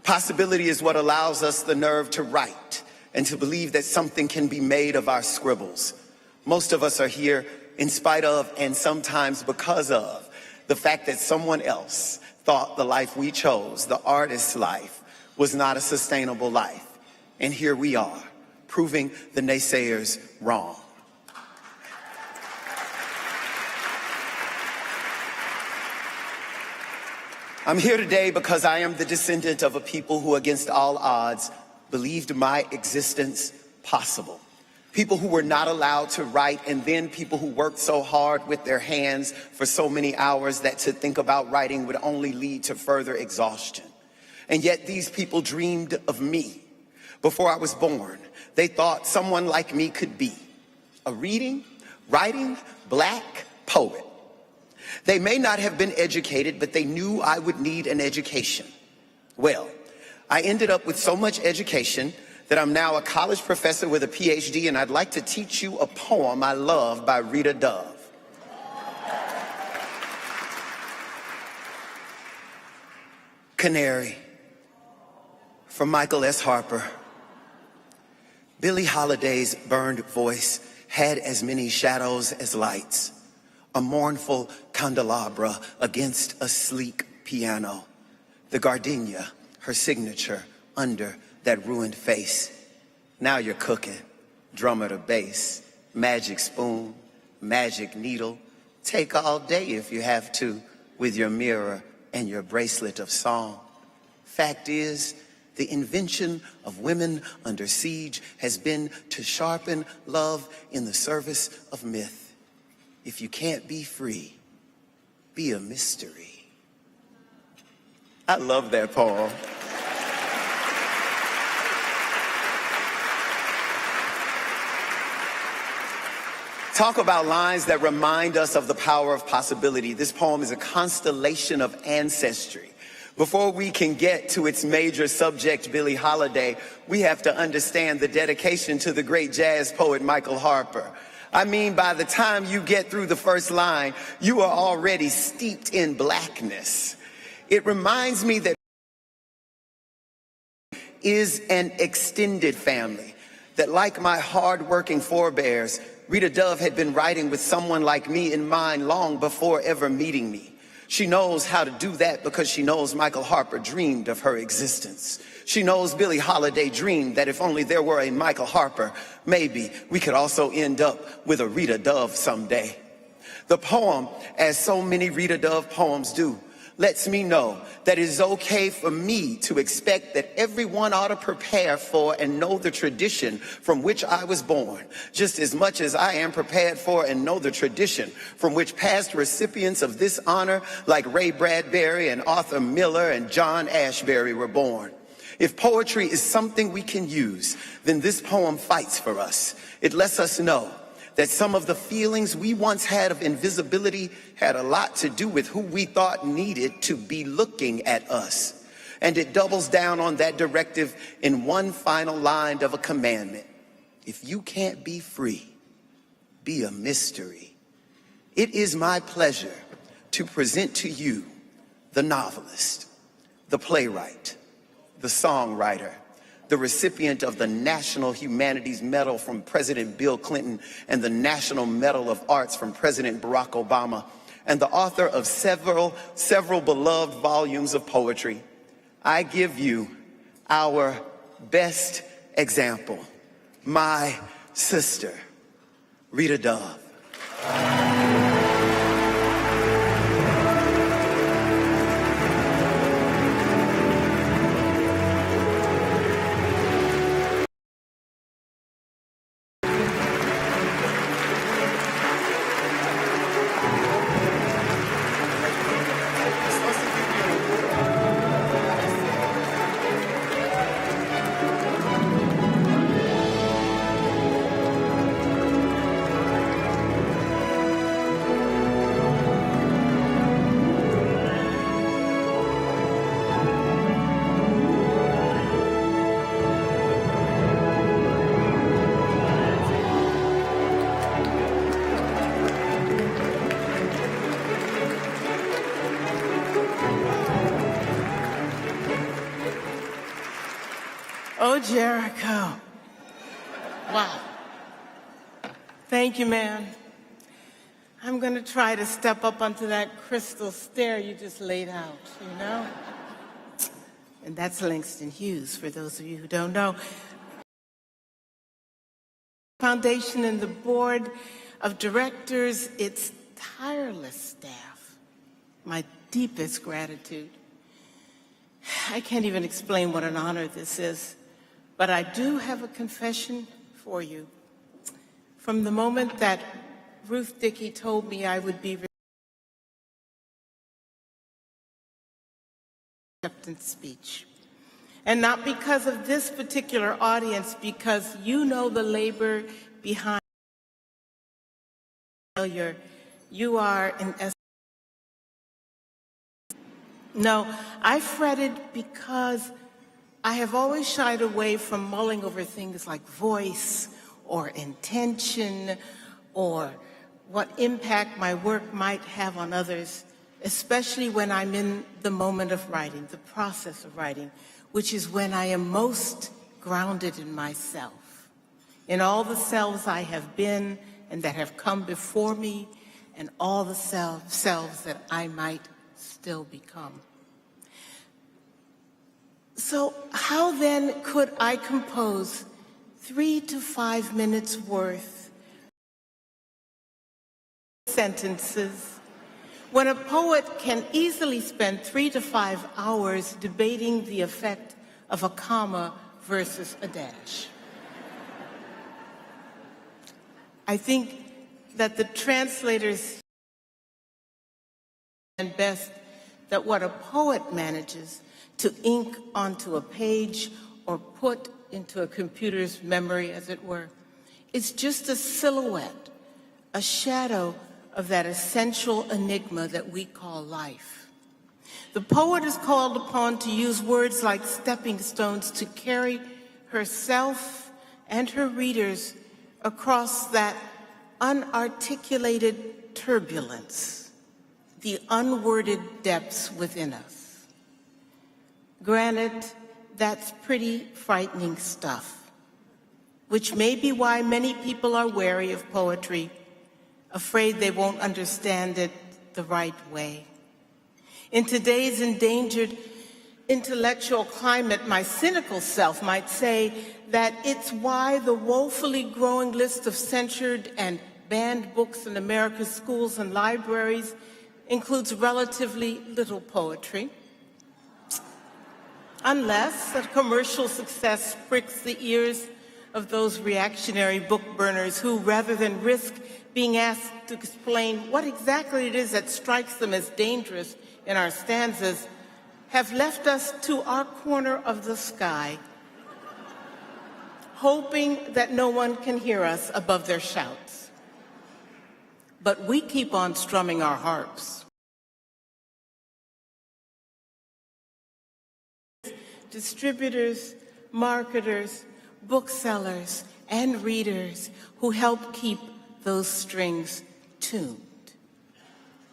Possibility is what allows us the nerve to write and to believe that something can be made of our scribbles. Most of us are here in spite of, and sometimes because of, the fact that someone else thought the life we chose, the artist's life, was not a sustainable life. And here we are, proving the naysayers wrong. I'm here today because I am the descendant of a people who, against all odds, believed my existence possible. People who were not allowed to write, and then people who worked so hard with their hands for so many hours that to think about writing would only lead to further exhaustion. And yet these people dreamed of me. Before I was born, they thought someone like me could be a reading, writing, black poet. They may not have been educated, but they knew I would need an education. Well, I ended up with so much education that I'm now a college professor with a PhD, and I'd like to teach you a poem I love by Rita Dove. Canary, from Michael S. Harper. Billie Holiday's burned voice had as many shadows as lights, a mournful candelabra against a sleek piano, the gardenia, her signature, under that ruined face. Now you're cooking, drummer to bass, magic spoon, magic needle. Take all day if you have to, with your mirror and your bracelet of song. Fact is, the invention of women under siege has been to sharpen love in the service of myth. If you can't be free, be a mystery. I love that poem. Talk about lines that remind us of the power of possibility. This poem is a constellation of ancestry. Before we can get to its major subject, Billie Holiday, we have to understand the dedication to the great jazz poet Michael Harper. I mean, by the time you get through the first line, you are already steeped in blackness. It reminds me that is an extended family, that like my hard-working forebears, Rita Dove had been writing with someone like me in mind long before ever meeting me. She knows how to do that because she knows Michael Harper dreamed of her existence. She knows Billie Holiday dreamed that if only there were a Michael Harper, maybe we could also end up with a Rita Dove someday. The poem, as so many Rita Dove poems do, lets me know that it is okay for me to expect that everyone ought to prepare for and know the tradition from which I was born, just as much as I am prepared for and know the tradition from which past recipients of this honor, like Ray Bradbury and Arthur Miller and John Ashbery, were born. If poetry is something we can use, then this poem fights for us. It lets us know that some of the feelings we once had of invisibility had a lot to do with who we thought needed to be looking at us. And it doubles down on that directive in one final line of a commandment. If you can't be free, be a mystery. It is my pleasure to present to you the novelist, the playwright, the songwriter, the recipient of the National Humanities Medal from President Bill Clinton and the National Medal of Arts from President Barack Obama, and the author of several beloved volumes of poetry. I give you our best example, my sister, Rita Dove. Oh, Jericho. Wow. Thank you, man. I'm going to try to step up onto that crystal stair you just laid out, you know? And that's Langston Hughes, for those of you who don't know. Foundation and the board of directors, its tireless staff, my deepest gratitude. I can't even explain what an honor this is, but I do have a confession for you. From the moment that Ruth Dickey told me I would be acceptance speech, and not because of this particular audience, because you know the labor behind failure. You are in essence. No, I fretted because I have always shied away from mulling over things like voice or intention or what impact my work might have on others, especially when I'm in the moment of writing, the process of writing, which is when I am most grounded in myself, in all the selves I have been and that have come before me, and all the selves that I might still become. So how then could I compose 3 to 5 minutes worth of sentences when a poet can easily spend 3 to 5 hours debating the effect of a comma versus a dash? I think that the translators and best that what a poet manages to ink onto a page or put into a computer's memory, as it were, is just a silhouette, a shadow of that essential enigma that we call life. The poet is called upon to use words like stepping stones to carry herself and her readers across that unarticulated turbulence, the unworded depths within us. Granted, that's pretty frightening stuff, which may be why many people are wary of poetry, afraid they won't understand it the right way. In today's endangered intellectual climate, my cynical self might say that it's why the woefully growing list of censored and banned books in America's schools and libraries includes relatively little poetry, unless a commercial success pricks the ears of those reactionary book burners who, rather than risk being asked to explain what exactly it is that strikes them as dangerous in our stanzas, have left us to our corner of the sky, hoping that no one can hear us above their shouts. but we keep on strumming our harps. Distributors, marketers, booksellers, and readers who help keep those strings tuned.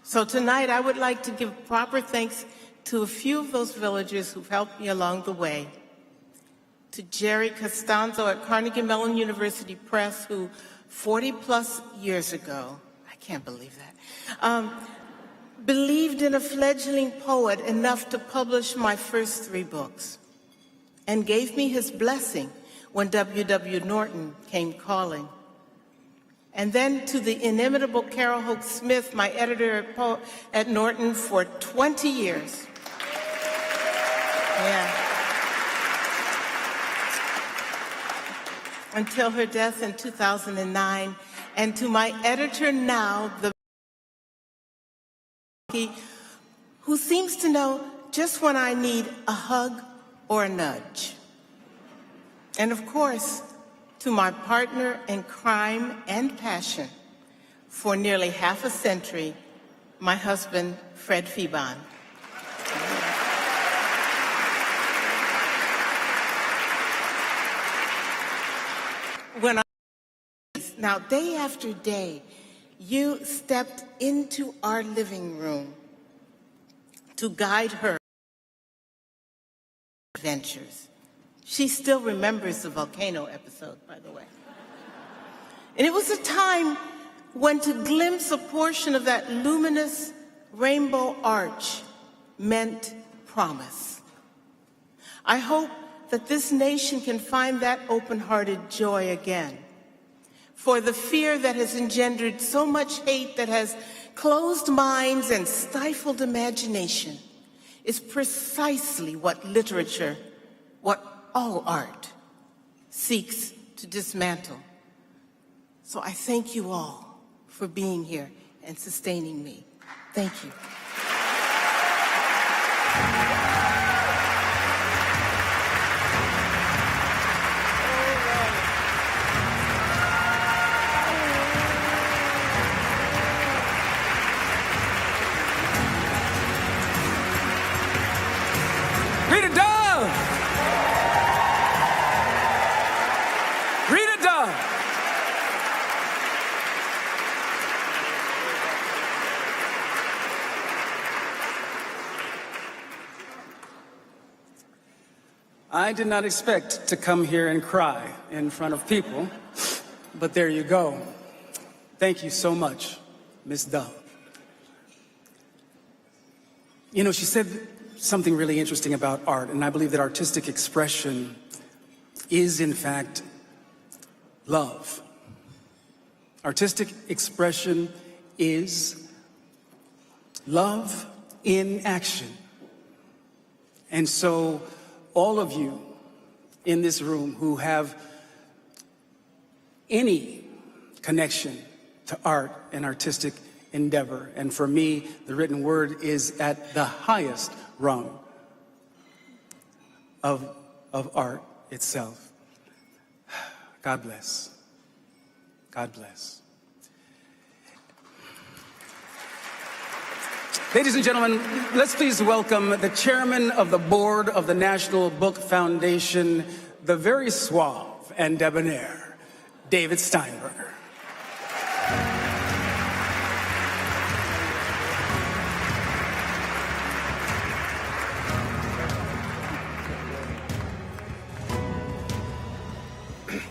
So tonight I would like to give proper thanks to a few of those villagers who've helped me along the way. To Jerry Costanzo at Carnegie Mellon University Press, who 40-plus years ago, I can't believe that, believed in a fledgling poet enough to publish my first 3 books, and gave me his blessing when W.W. Norton came calling. And then to the inimitable Carol Hoke Smith, my editor at Norton for 20 years. Yeah. Until her death in 2009, and to my editor now, who seems to know just when I need a hug or a nudge. And of course, to my partner in crime and passion for nearly half a century, my husband, Fred Febon. Now, day after day, you stepped into our living room to guide her adventures. She still remembers the volcano episode, by the way. And it was a time when to glimpse a portion of that luminous rainbow arch meant promise. I hope that this nation can find that open-hearted joy again. For the fear that has engendered so much hate that has closed minds and stifled imagination is precisely what literature, what all art, seeks to dismantle. So I thank you all for being here and sustaining me. Thank you. Rita Dove! Rita Dove! I did not expect to come here and cry in front of people, but there you go. Thank you so much, Miss Dove. You know, she said something really interesting about art, and I believe that artistic expression is, in fact, love. Artistic expression is love in action. And so all of you in this room who have any connection to art and artistic endeavor, and for me, the written word is at the highest rung of art itself. God bless. God bless. Ladies and gentlemen, let's please welcome the chairman of the board of the National Book Foundation, the very suave and debonair, David Steinberger.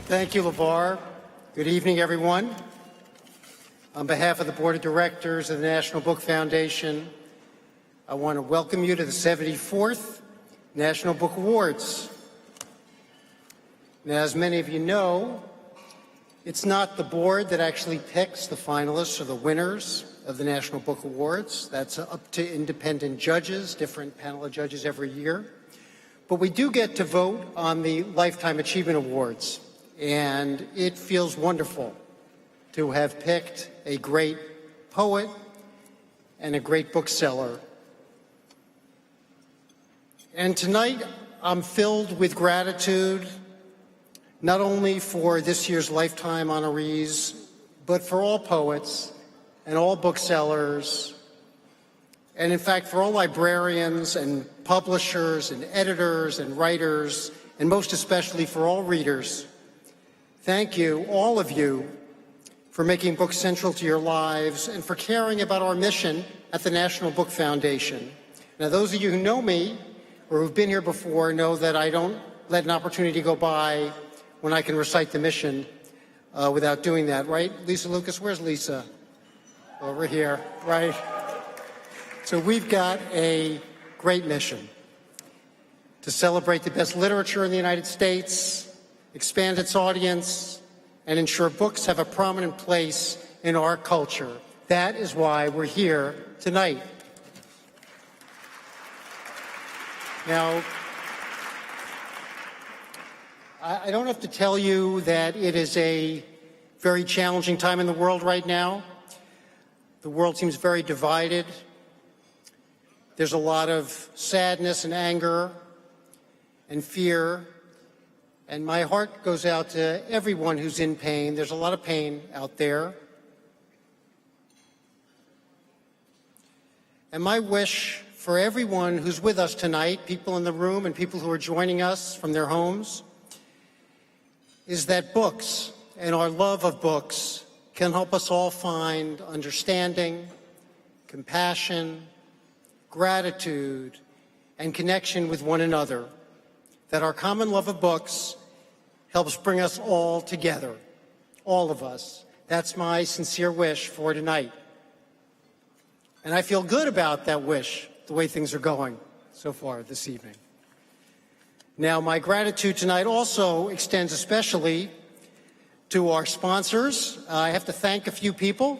Thank you, LeVar. Good evening, everyone. On behalf of the Board of Directors of the National Book Foundation, I want to welcome you to the 74th National Book Awards. Now, as many of you know, it's not the board that actually picks the finalists or the winners of the National Book Awards. That's up to independent judges, different panel of judges every year. But we do get to vote on the Lifetime Achievement Awards. And it feels wonderful to have picked a great poet and a great bookseller. And tonight, I'm filled with gratitude, not only for this year's Lifetime honorees, but for all poets and all booksellers, and in fact for all librarians and publishers and editors and writers, and most especially for all readers, thank you, all of you, for making books central to your lives and for caring about our mission at the National Book Foundation. Now, those of you who know me or who've been here before know that I don't let an opportunity go by when I can recite the mission without doing that, right? Lisa Lucas, where's Lisa? Over here, right? So we've got a great mission to celebrate the best literature in the United States, expand its audience, and ensure books have a prominent place in our culture. That is why we're here tonight. Now, I don't have to tell you that it is a very challenging time in the world right now. The world seems very divided. There's a lot of sadness and anger and fear. And my heart goes out to everyone who's in pain. There's a lot of pain out there. And my wish for everyone who's with us tonight, people in the room and people who are joining us from their homes, is that books and our love of books can help us all find understanding, compassion, gratitude, and connection with one another. That our common love of books helps bring us all together, all of us. That's my sincere wish for tonight. And I feel good about that wish, the way things are going so far this evening. Now, my gratitude tonight also extends especially to our sponsors. I have to thank a few people.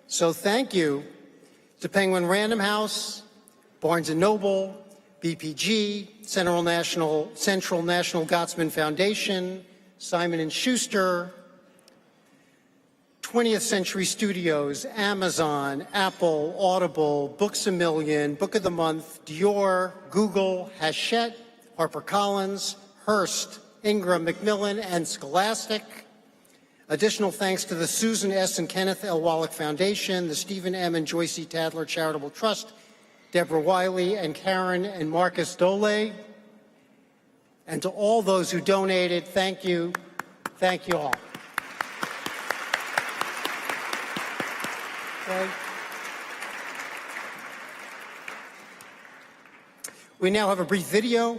So thank you to Penguin Random House, Barnes & Noble, BPG, Central National Gottsman Foundation, Simon & Schuster, 20th Century Studios, Amazon, Apple, Audible, Books A Million, Book of the Month, Dior, Google, Hachette, HarperCollins, Hearst, Ingram, Macmillan, and Scholastic. Additional thanks to the Susan S. and Kenneth L. Wallach Foundation, the Stephen M. and Joyce E. Tadler Charitable Trust, Deborah Wiley and Karen and Marcus Dole. And to all those who donated, thank you. Thank you all. Okay. We now have a brief video.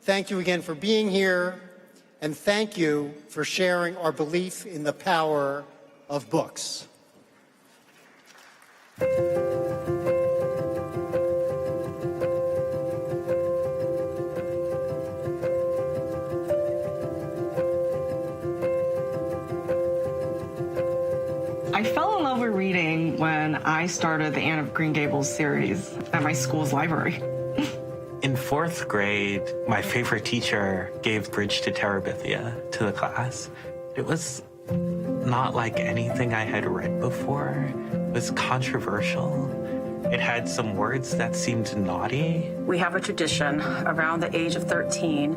Thank you again for being here, and thank you for sharing our belief in the power of books. I fell in love with reading when I started the Anne of Green Gables series at my school's library. In 4th grade, my favorite teacher gave Bridge to Terabithia to the class. It was not like anything I had read before. It was controversial. It had some words that seemed naughty. We have a tradition around the age of 13.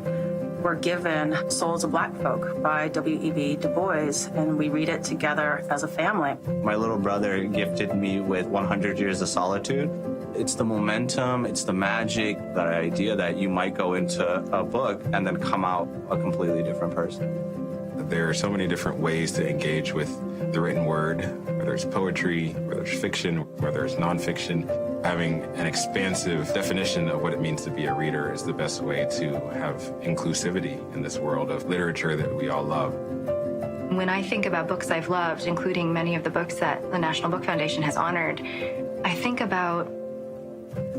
We're given Souls of Black Folk by W.E.B. Du Bois, and we read it together as a family. My little brother gifted me with 100 Years of Solitude. It's the momentum, it's the magic, that idea that you might go into a book and then come out a completely different person. There are so many different ways to engage with the written word, whether it's poetry, whether it's fiction, whether it's nonfiction. Having an expansive definition of what it means to be a reader is the best way to have inclusivity in this world of literature that we all love. When I think about books I've loved, including many of the books that the National Book Foundation has honored, I think about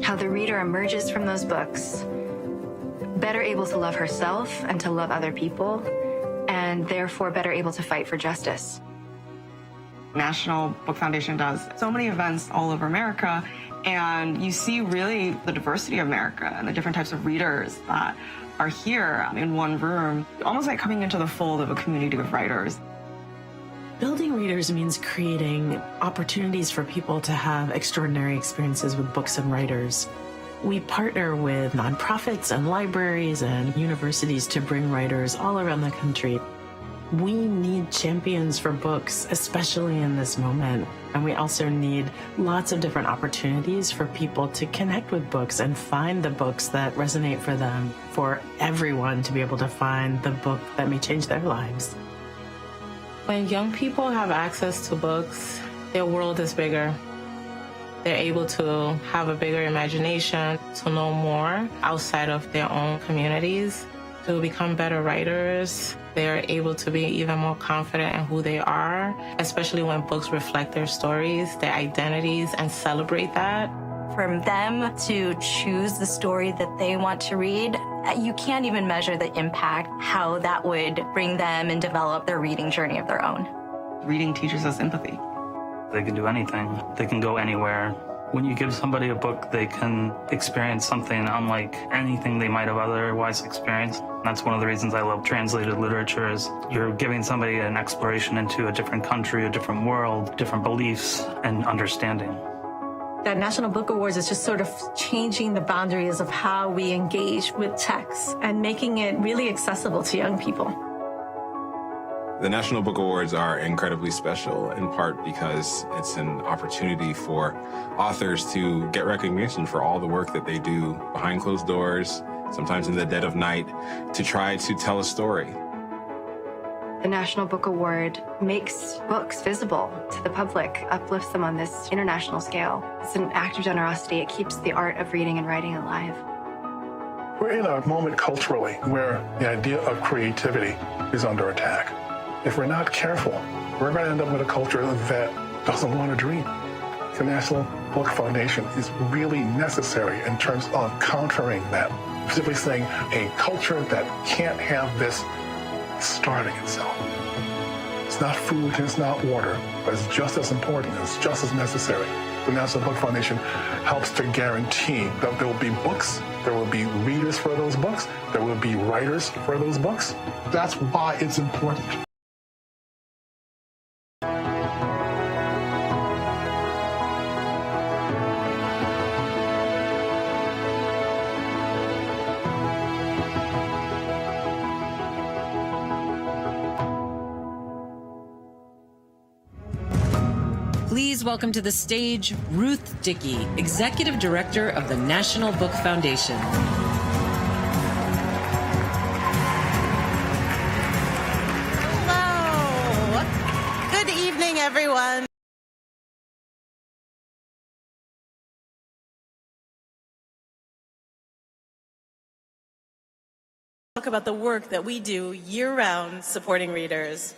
how the reader emerges from those books better able to love herself and to love other people, and therefore better able to fight for justice. National Book Foundation does so many events all over America, and you see really the diversity of America and the different types of readers that are here in one room, almost like coming into the fold of a community of writers. Building readers means creating opportunities for people to have extraordinary experiences with books and writers. We partner with nonprofits and libraries and universities to bring writers all around the country. We need champions for books, especially in this moment. And we also need lots of different opportunities for people to connect with books and find the books that resonate for them, for everyone to be able to find the book that may change their lives. When young people have access to books, their world is bigger. They're able to have a bigger imagination, to know more outside of their own communities, to become better writers. They're able to be even more confident in who they are, especially when books reflect their stories, their identities, and celebrate that. For them to choose the story that they want to read, you can't even measure the impact, how that would bring them and develop their reading journey of their own. Reading teaches us empathy. They can do anything. They can go anywhere. When you give somebody a book, they can experience something unlike anything they might have otherwise experienced. That's one of the reasons I love translated literature, is you're giving somebody an exploration into a different country, a different world, different beliefs and understanding. That National Book Awards is just sort of changing the boundaries of how we engage with text and making it really accessible to young people. The National Book Awards are incredibly special, in part because it's an opportunity for authors to get recognition for all the work that they do behind closed doors, sometimes in the dead of night, to try to tell a story. The National Book Award makes books visible to the public, uplifts them on this international scale. It's an act of generosity. It keeps the art of reading and writing alive. We're in a moment culturally where the idea of creativity is under attack. If we're not careful, we're going to end up with a culture that doesn't want to dream. The National Book Foundation is really necessary in terms of countering that. Simply saying a culture that can't have this starving itself. It's not food, it's not water, but it's just as important, it's just as necessary. The National Book Foundation helps to guarantee that there will be books, there will be readers for those books, there will be writers for those books. That's why it's important. Please welcome to the stage Ruth Dickey, Executive Director of the National Book Foundation. Hello. Good evening, everyone. Talk about the work that we do year-round supporting readers.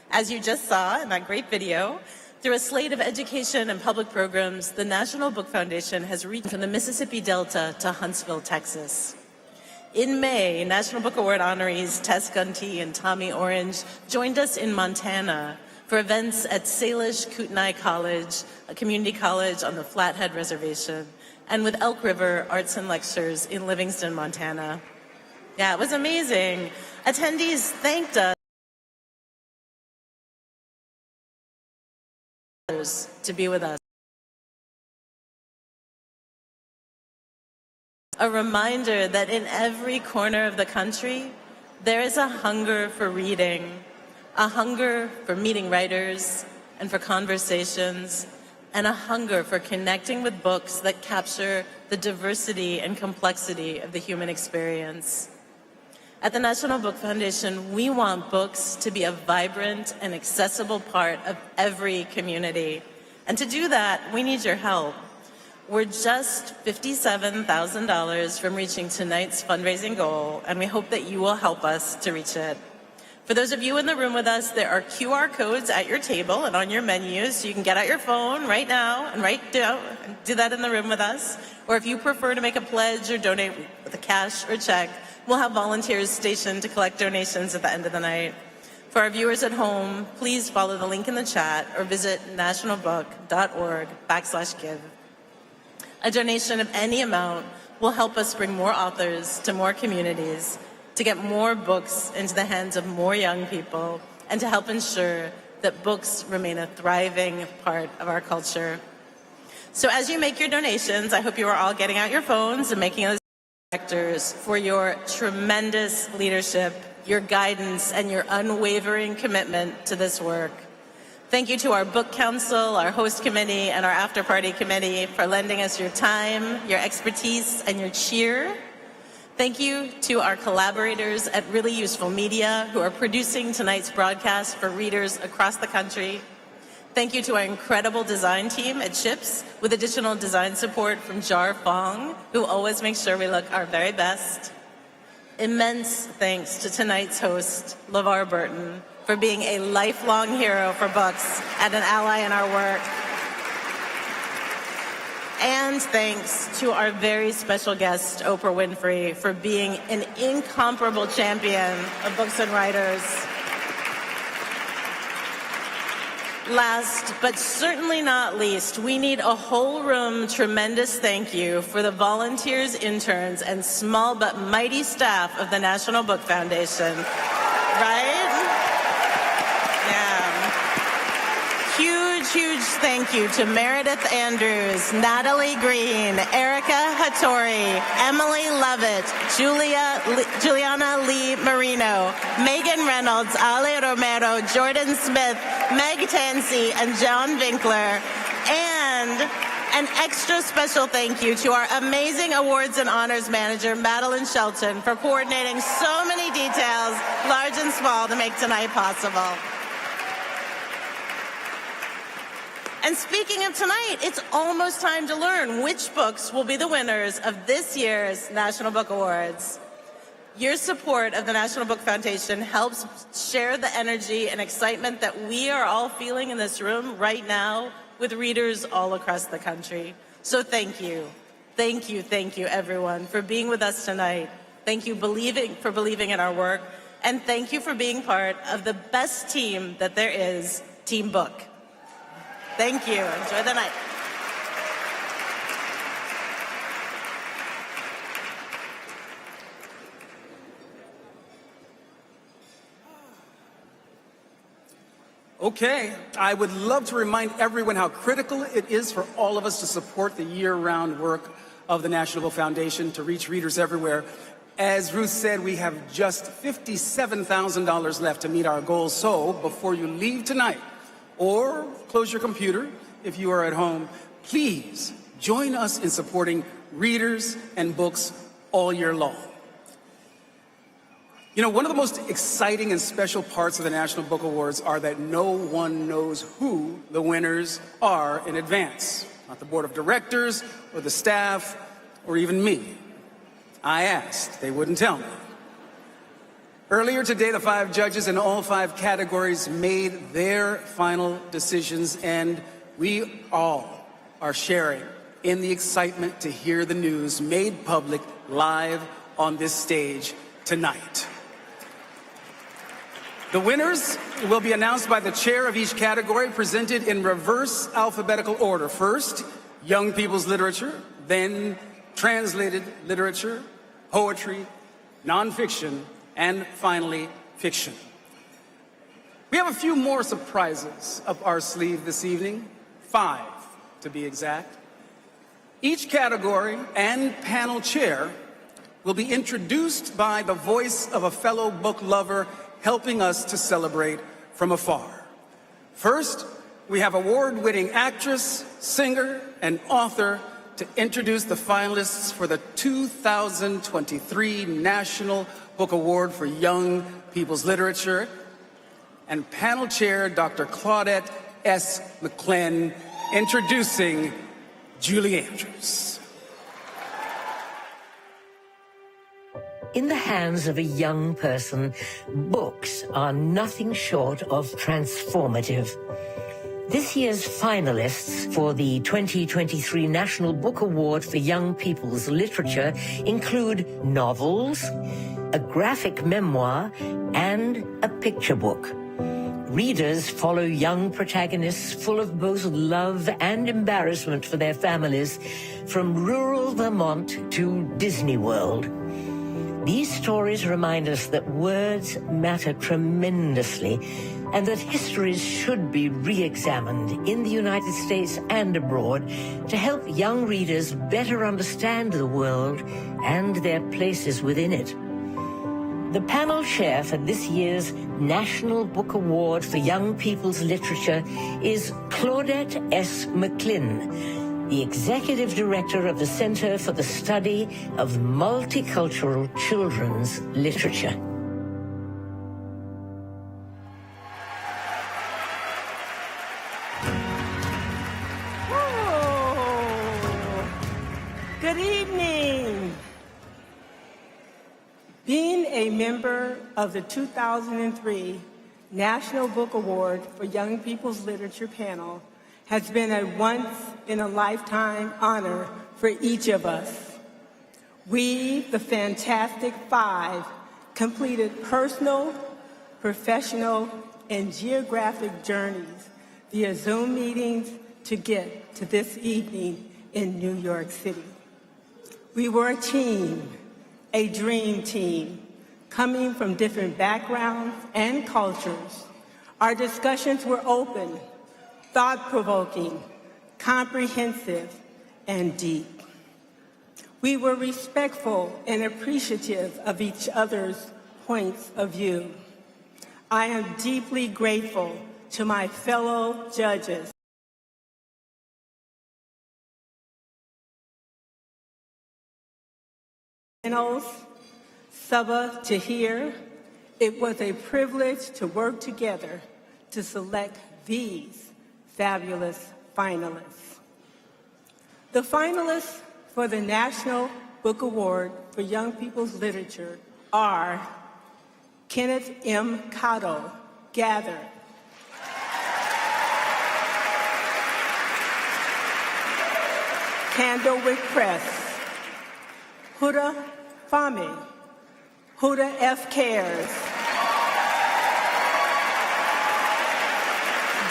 As you just saw in that great video, through a slate of education and public programs, the National Book Foundation has reached from the Mississippi Delta to Huntsville, Texas. In May, National Book Award honorees Tess Gunty and Tommy Orange joined us in Montana for events at Salish Kootenai College, a community college on the Flathead Reservation, and with Elk River Arts and Lectures in Livingston, Montana. Yeah, it was amazing. Attendees thanked us to be with us. A reminder that in every corner of the country, there is a hunger for reading, a hunger for meeting writers and for conversations, and a hunger for connecting with books that capture the diversity and complexity of the human experience. At the National Book Foundation, we want books to be a vibrant and accessible part of every community. And to do that, we need your help. We're just $57,000 from reaching tonight's fundraising goal, and we hope that you will help us to reach it. For those of you in the room with us, there are QR codes at your table and on your menus, so you can get out your phone right now and do that in the room with us. Or if you prefer to make a pledge or donate with a cash or check, we'll have volunteers stationed to collect donations at the end of the night. For our viewers at home, please follow the link in the chat or visit nationalbook.org/give. A donation of any amount will help us bring more authors to more communities, to get more books into the hands of more young people, and to help ensure that books remain a thriving part of our culture. So as you make your donations, I hope you are all getting out your phones and making those directors for your tremendous leadership your guidance, and your unwavering commitment to this work. Thank you to our book council, our host committee, and our after-party committee for lending us your time, your expertise, and your cheer. Thank you to our collaborators at Really Useful Media who are producing tonight's broadcast for readers across the country. Thank you to our incredible design team at Chips with additional design support from Jar Fong, who always makes sure we look our very best. Immense thanks to tonight's host, LeVar Burton, for being a lifelong hero for books and an ally in our work. And thanks to our very special guest, Oprah Winfrey, for being an incomparable champion of books and writers. Last, but certainly not least, we need a whole room tremendous thank you for the volunteers, interns, and small but mighty staff of the National Book Foundation. Right? Huge thank you to Meredith Andrews, Natalie Green, Erica Hattori, Emily Lovett, Juliana Lee Marino, Megan Reynolds, Ali Romero, Jordan Smith, Meg Tansey, and John Winkler. And an extra special thank you to our amazing awards and honors manager, Madeline Shelton, for coordinating so many details, large and small, to make tonight possible. And speaking of tonight, it's almost time to learn which books will be the winners of this year's National Book Awards. Your support of the National Book Foundation helps share the energy and excitement that we are all feeling in this room right now with readers all across the country. So thank you. Thank you, everyone, for being with us tonight. Thank you for believing in our work. And thank you for being part of the best team that there is, Team Book. Thank you. Enjoy the night. Okay, I would love to remind everyone how critical it is for all of us to support the year-round work of the National Book Foundation to reach readers everywhere. As Ruth said, we have just $57,000 left to meet our goals. So before you leave tonight, or close your computer if you are at home, please join us in supporting readers and books all year long. You know, one of the most exciting and special parts of the National Book Awards are that no one knows who the winners are in advance. Not the board of directors or the staff or even me. I asked, they wouldn't tell me. Earlier today, the 5 judges in all 5 categories made their final decisions, and we all are sharing in the excitement to hear the news made public live on this stage tonight. The winners will be announced by the chair of each category, presented in reverse alphabetical order. First, young people's literature, then translated literature, poetry, nonfiction, and finally, fiction. We have a few more surprises up our sleeve this evening, 5 to be exact. Each category and panel chair will be introduced by the voice of a fellow book lover helping us to celebrate from afar. First, we have award-winning actress, singer, and author to introduce the finalists for the 2023 National Book Award for Young People's Literature, and panel chair Dr. Claudette S. McClenn introducing Julie Andrews. In the hands of a young person, books are nothing short of transformative. This year's finalists for the 2023 National Book Award for Young People's Literature include novels, a graphic memoir, and a picture book. Readers follow young protagonists full of both love and embarrassment for their families, from rural Vermont to Disney World. These stories remind us that words matter tremendously, and that histories should be re-examined in the United States and abroad to help young readers better understand the world and their places within it. The panel chair for this year's National Book Award for Young People's Literature is Claudette S. McClin, the Executive Director of the Center for the Study of Multicultural Children's Literature. Good evening. Being a member of the 2003 National Book Award for Young People's Literature panel has been a once-in-a-lifetime honor for each of us. We, the Fantastic Five, completed personal, professional, and geographic journeys via Zoom meetings to get to this evening in New York City. We were a team, a dream team, coming from different backgrounds and cultures. Our discussions were open, thought-provoking, comprehensive, and deep. We were respectful and appreciative of each other's points of view. I am deeply grateful to my fellow judges. Saba Tahir, it was a privilege to work together to select these fabulous finalists. The finalists for the National Book Award for Young People's Literature are Kenneth M. Cotto, Gather. Candlewick Press. Huda Fahmy. Huda F. Cares.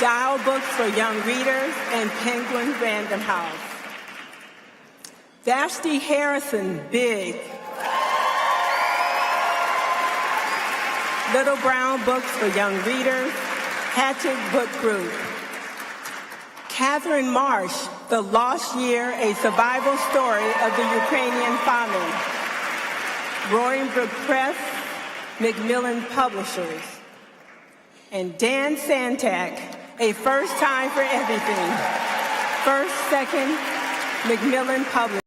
Dial Books for Young Readers and Penguin Random House. Vashti Harrison, Big. Little Brown Books for Young Readers, Hatchet Book Group. Catherine Marsh, The Lost Year, A Survival Story of the Ukrainian Famine. Roaring Brook Press, Macmillan Publishers. And Dan Santak, A First Time for Everything. First, second, Macmillan Publishers.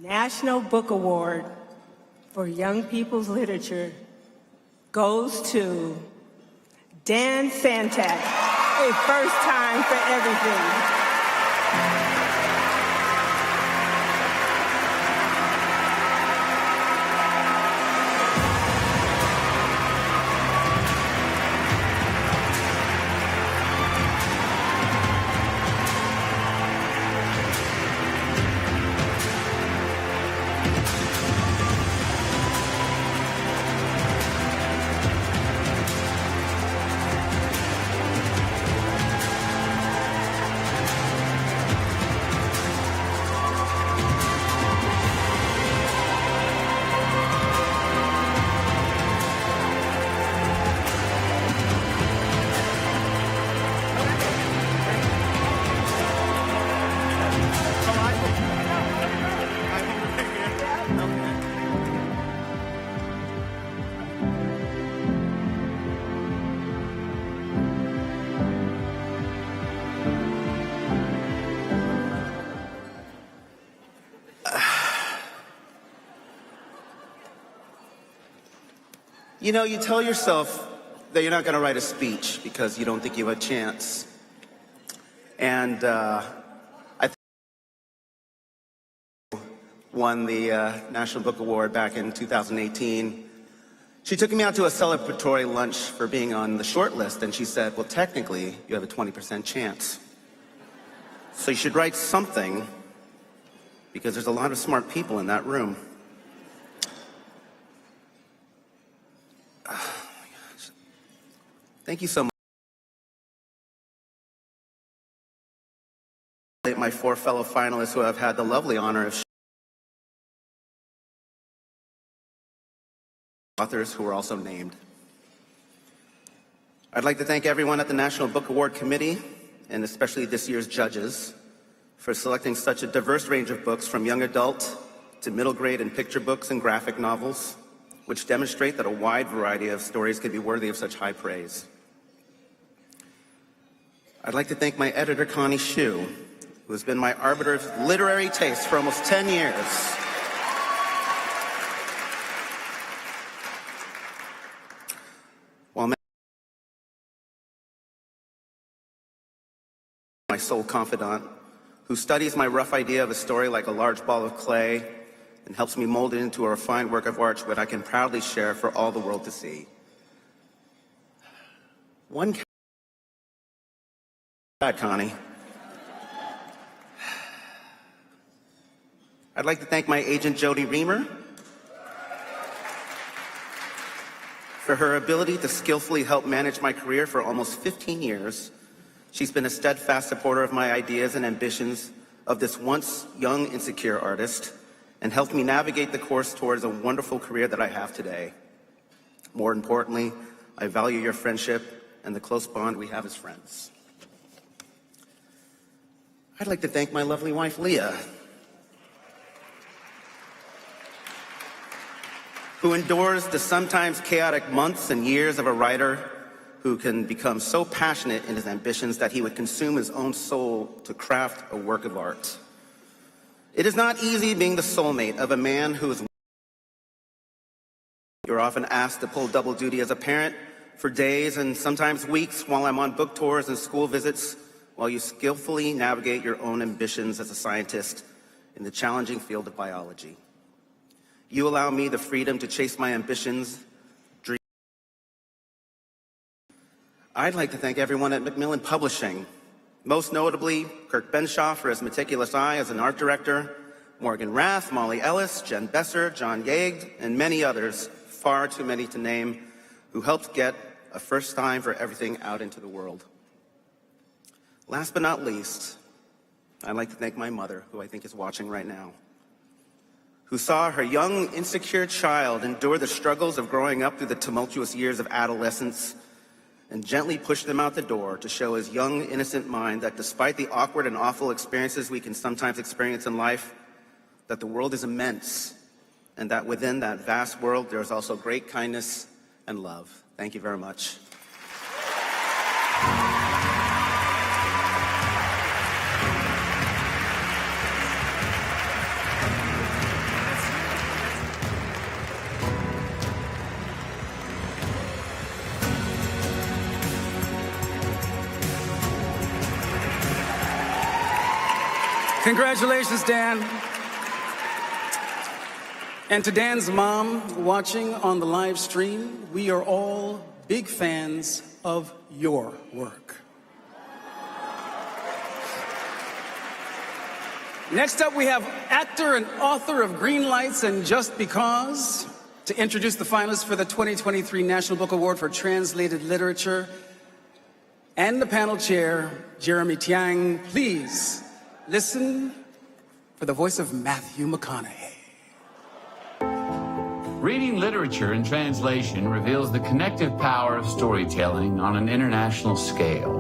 National Book Award for Young People's Literature goes to Dan Santak, A First Time for Everything. You know, you tell yourself that you're not going to write a speech because you don't think you have a chance. And I won the National Book Award back in 2018. She took me out to a celebratory lunch for being on the short list, and she said, well, technically, you have a 20% chance. So you should write something because there's a lot of smart people in that room. Thank you so much. My four fellow finalists who have had the lovely honor of authors who were also named. I'd like to thank everyone at the National Book Award Committee, and especially this year's judges, for selecting such a diverse range of books from young adult to middle grade and picture books and graphic novels, which demonstrate that a wide variety of stories can be worthy of such high praise. I'd like to thank my editor, Connie Hsu, who has been my arbiter of literary taste for almost 10 years. While my sole confidant, who studies my rough idea of a story like a large ball of clay and helps me mold it into a refined work of art that I can proudly share for all the world to see. One bad, Connie. I'd like to thank my agent, Jody Reamer, for her ability to skillfully help manage my career for almost 15 years. She's been a steadfast supporter of my ideas and ambitions of this once young, insecure artist, and helped me navigate the course towards a wonderful career that I have today. More importantly, I value your friendship and the close bond we have as friends. I'd like to thank my lovely wife, Leah, who endures the sometimes chaotic months and years of a writer who can become so passionate in his ambitions that he would consume his own soul to craft a work of art. It is not easy being the soulmate of a man who is... You're often asked to pull double duty as a parent for days and sometimes weeks while I'm on book tours and school visits, while you skillfully navigate your own ambitions as a scientist in the challenging field of biology. You allow me the freedom to chase my ambitions, dreams. I'd like to thank everyone at Macmillan Publishing, most notably Kirk Benshaw for his meticulous eye as an art director, Morgan Rath, Molly Ellis, Jen Besser, John Yaegd, and many others, far too many to name, who helped get a first time for everything out into the world. Last but not least, I'd like to thank my mother, who I think is watching right now, who saw her young, insecure child endure the struggles of growing up through the tumultuous years of adolescence and gently pushed them out the door to show his young, innocent mind that despite the awkward and awful experiences we can sometimes experience in life, that the world is immense, and that within that vast world, there is also great kindness and love. Thank you very much. Congratulations, Dan. And to Dan's mom watching on the live stream, we are all big fans of your work. Next up, we have actor and author of Green Lights and Just Because. To introduce the finalists for the 2023 National Book Award for Translated Literature and the panel chair, Jeremy Tiang, please listen for the voice of Matthew McConaughey. Reading literature in translation reveals the connective power of storytelling on an international scale.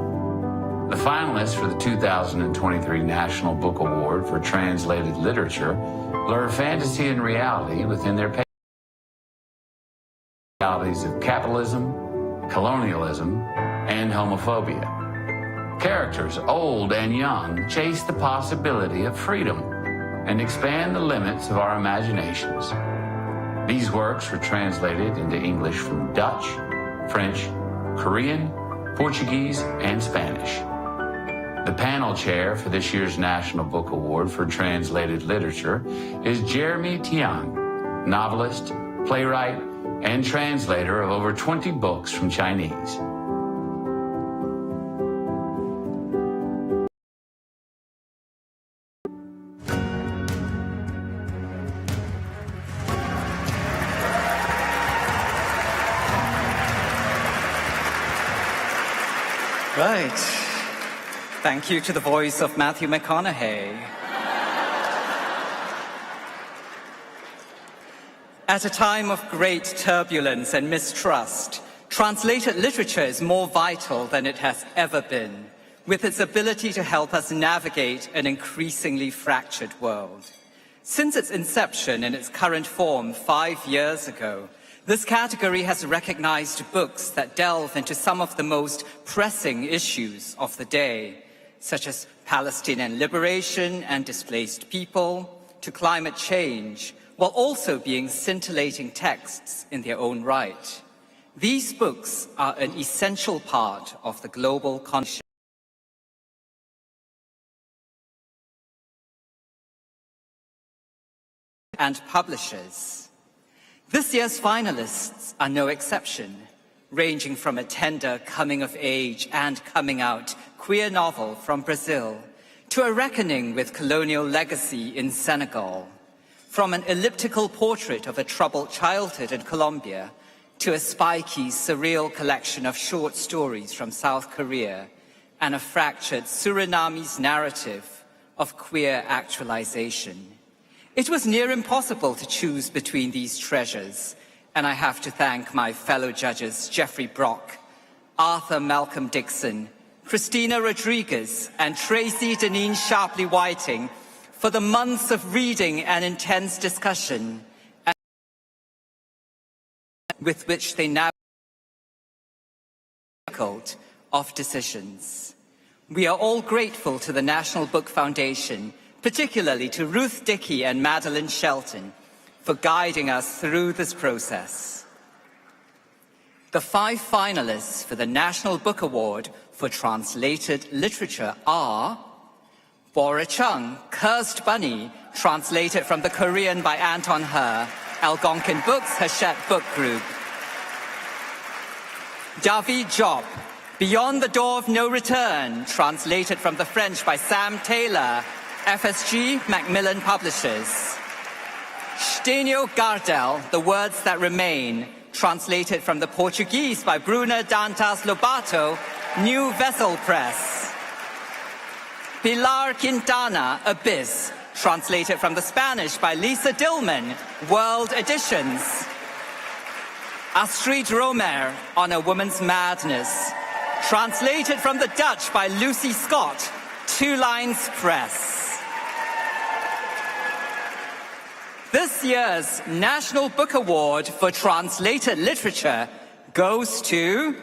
The finalists for the 2023 National Book Award for Translated Literature blur fantasy and reality within their realities of capitalism, colonialism, and homophobia. Characters, old and young, chase the possibility of freedom and expand the limits of our imaginations. These works were translated into English from Dutch, French, Korean, Portuguese, and Spanish. The panel chair for this year's National Book Award for Translated Literature is Jeremy Tiang, novelist, playwright, and translator of over 20 books from Chinese. Right. Thank you to the voice of Matthew McConaughey. At a time of great turbulence and mistrust, translated literature is more vital than it has ever been. with its ability to help us navigate an increasingly fractured world. Since its inception in its current form 5 years ago, this category has recognized books that delve into some of the most pressing issues of the day, such as Palestinian liberation and displaced people, to climate change, while also being scintillating texts in their own right. These books are an essential part of the global conscience and publishers. This year's finalists are no exception, ranging from a tender coming-of-age and coming-out queer novel from Brazil to a reckoning with colonial legacy in Senegal, from an elliptical portrait of a troubled childhood in Colombia to a spiky, surreal collection of short stories from South Korea and a fractured Surinamese narrative of queer actualization. It was near impossible to choose between these treasures, and I have to thank my fellow judges Jeffrey Brock, Arthur Malcolm Dixon, Christina Rodriguez, and Tracy Deneen Sharpley-Whiting for the months of reading and intense discussion with which they now difficult of decisions. We are all grateful to the National Book Foundation, particularly to Ruth Dickey and Madeline Shelton, for guiding us through this process. The 5 finalists for the National Book Award for Translated Literature are Bora Chung, Cursed Bunny, translated from the Korean by Anton He, Algonquin Books, Hachette Book Group. David Job, Beyond the Door of No Return, translated from the French by Sam Taylor, FSG Macmillan Publishers. Stênio Gardel, The Words That Remain, translated from the Portuguese by Bruna Dantas Lobato, New Vessel Press. Pilar Quintana, Abyss, translated from the Spanish by Lisa Dillman, World Editions. Astrid Romer, On a Woman's Madness, translated from the Dutch by Lucy Scott, Two Lines Press. This year's National Book Award for Translated Literature goes to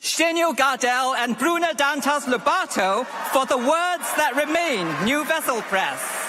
Stênio Gardel and Bruna Dantas Lobato for The Words That Remain, New Vessel Press.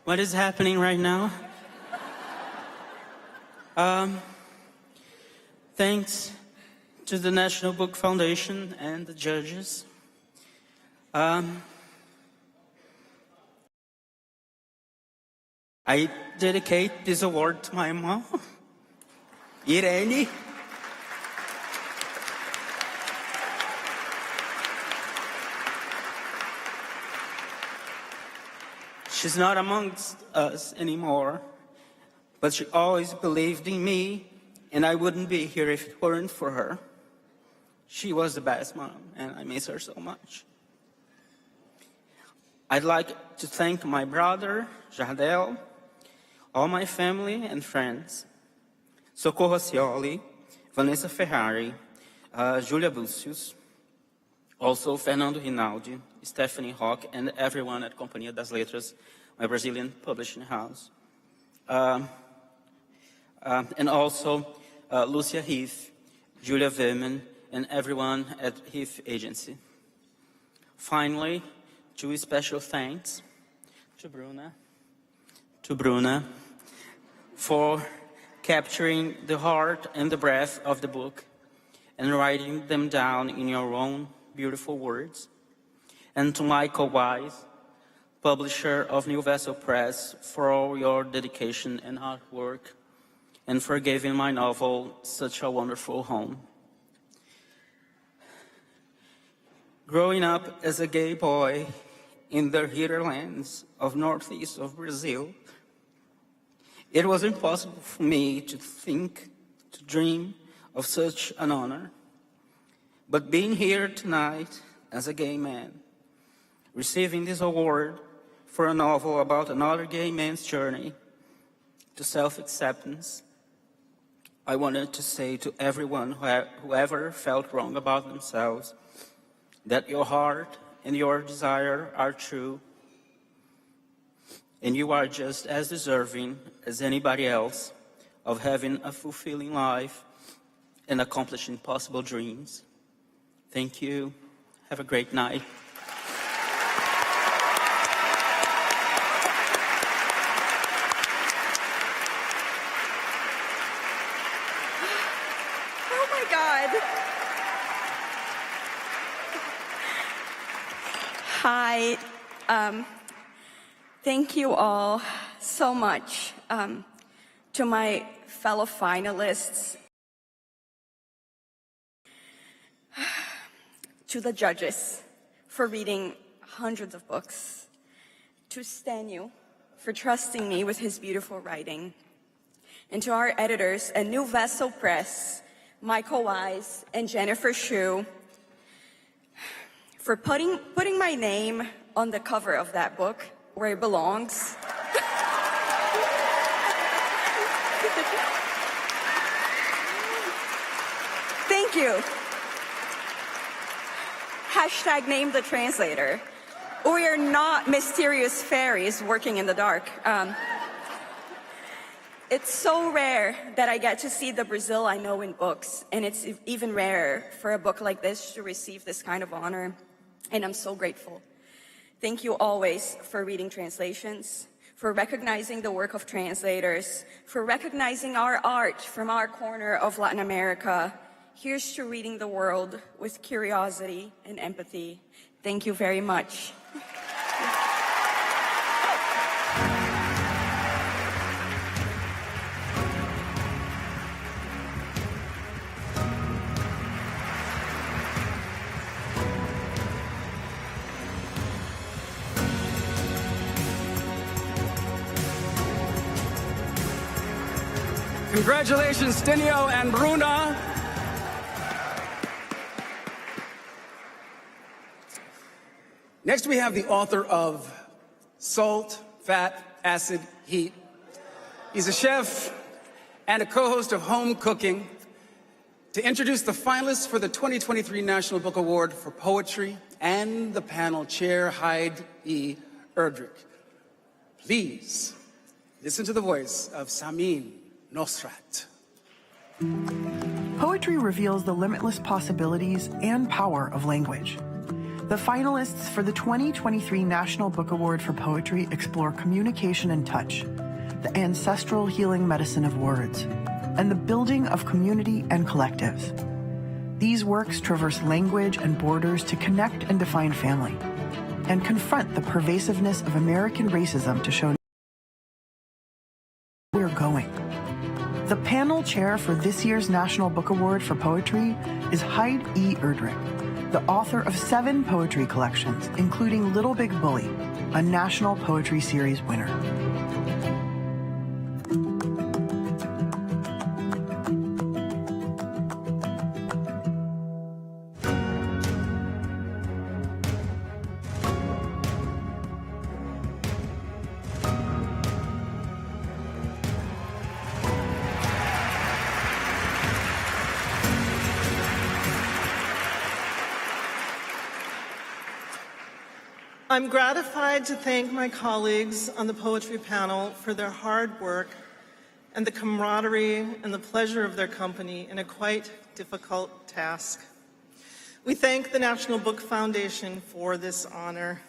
What is happening right now? Thanks to the National Book Foundation and the judges. I dedicate this award to my mom, Irene. She's not amongst us anymore, but she always believed in me, and I wouldn't be here if it weren't for her. She was the best mom, and I miss her so much. I'd like to thank my brother, Jardel, all my family and friends, Socorro Scioli, Vanessa Ferrari, Julia Bucius, also Fernando Rinaldi, Stephanie Rock, and everyone at Companhia das Letras, my Brazilian publishing house. And also Lucia Heath, Julia Verman, and everyone at Heath Agency. Finally, two special thanks to Bruna for capturing the heart and the breath of the book and writing them down in your own beautiful words. And to Michael Wise, publisher of New Vessel Press, for all your dedication and hard work, and for giving my novel such a wonderful home. Growing up as a gay boy in the hinterlands of northeast of Brazil, it was impossible for me to think, to dream of such an honor. But being here tonight as a gay man, receiving this award for a novel about another gay man's journey to self-acceptance, I wanted to say to everyone who ever felt wrong about themselves that your heart and your desire are true, and you are just as deserving as anybody else of having a fulfilling life and accomplishing possible dreams. Thank you. Have a great night. Oh my God. Hi. Thank you all so much to my fellow finalists, to the judges for reading hundreds of books, to Stanu for trusting me with his beautiful writing, and to our editors at New Vessel Press, Michael Wise and Jennifer Shu, for putting my name on the cover of that book where it belongs. Thank you. Hashtag name the translator. We are not mysterious fairies working in the dark. It's so rare that I get to see the Brazil I know in books, and it's even rarer for a book like this to receive this kind of honor, and I'm so grateful. Thank you always for reading translations, for recognizing the work of translators, for recognizing our art from our corner of Latin America. Here's to reading the world with curiosity and empathy. Thank you very much. Congratulations, Stenio and Bruna. Next, we have the author of Salt, Fat, Acid, Heat. He's a chef and a co-host of Home Cooking. To introduce the finalists for the 2023 National Book Award for Poetry and the panel chair, Hyde E. Erdrich. Please listen to the voice of Samin Nosrat. Poetry reveals the limitless possibilities and power of language. The finalists for the 2023 National Book Award for Poetry explore communication and touch, the ancestral healing medicine of words, and the building of community and collectives. These works traverse language and borders to connect and define family, and confront the pervasiveness of American racism to show where we're going. The panel chair for this year's National Book Award for Poetry is Hyde E. Erdrich, the author of 7 poetry collections, including Little Big Bully, a National Poetry Series winner. I'm gratified to thank my colleagues on the poetry panel for their hard work and the camaraderie and the pleasure of their company in a quite difficult task. We thank the National Book Foundation for this honor.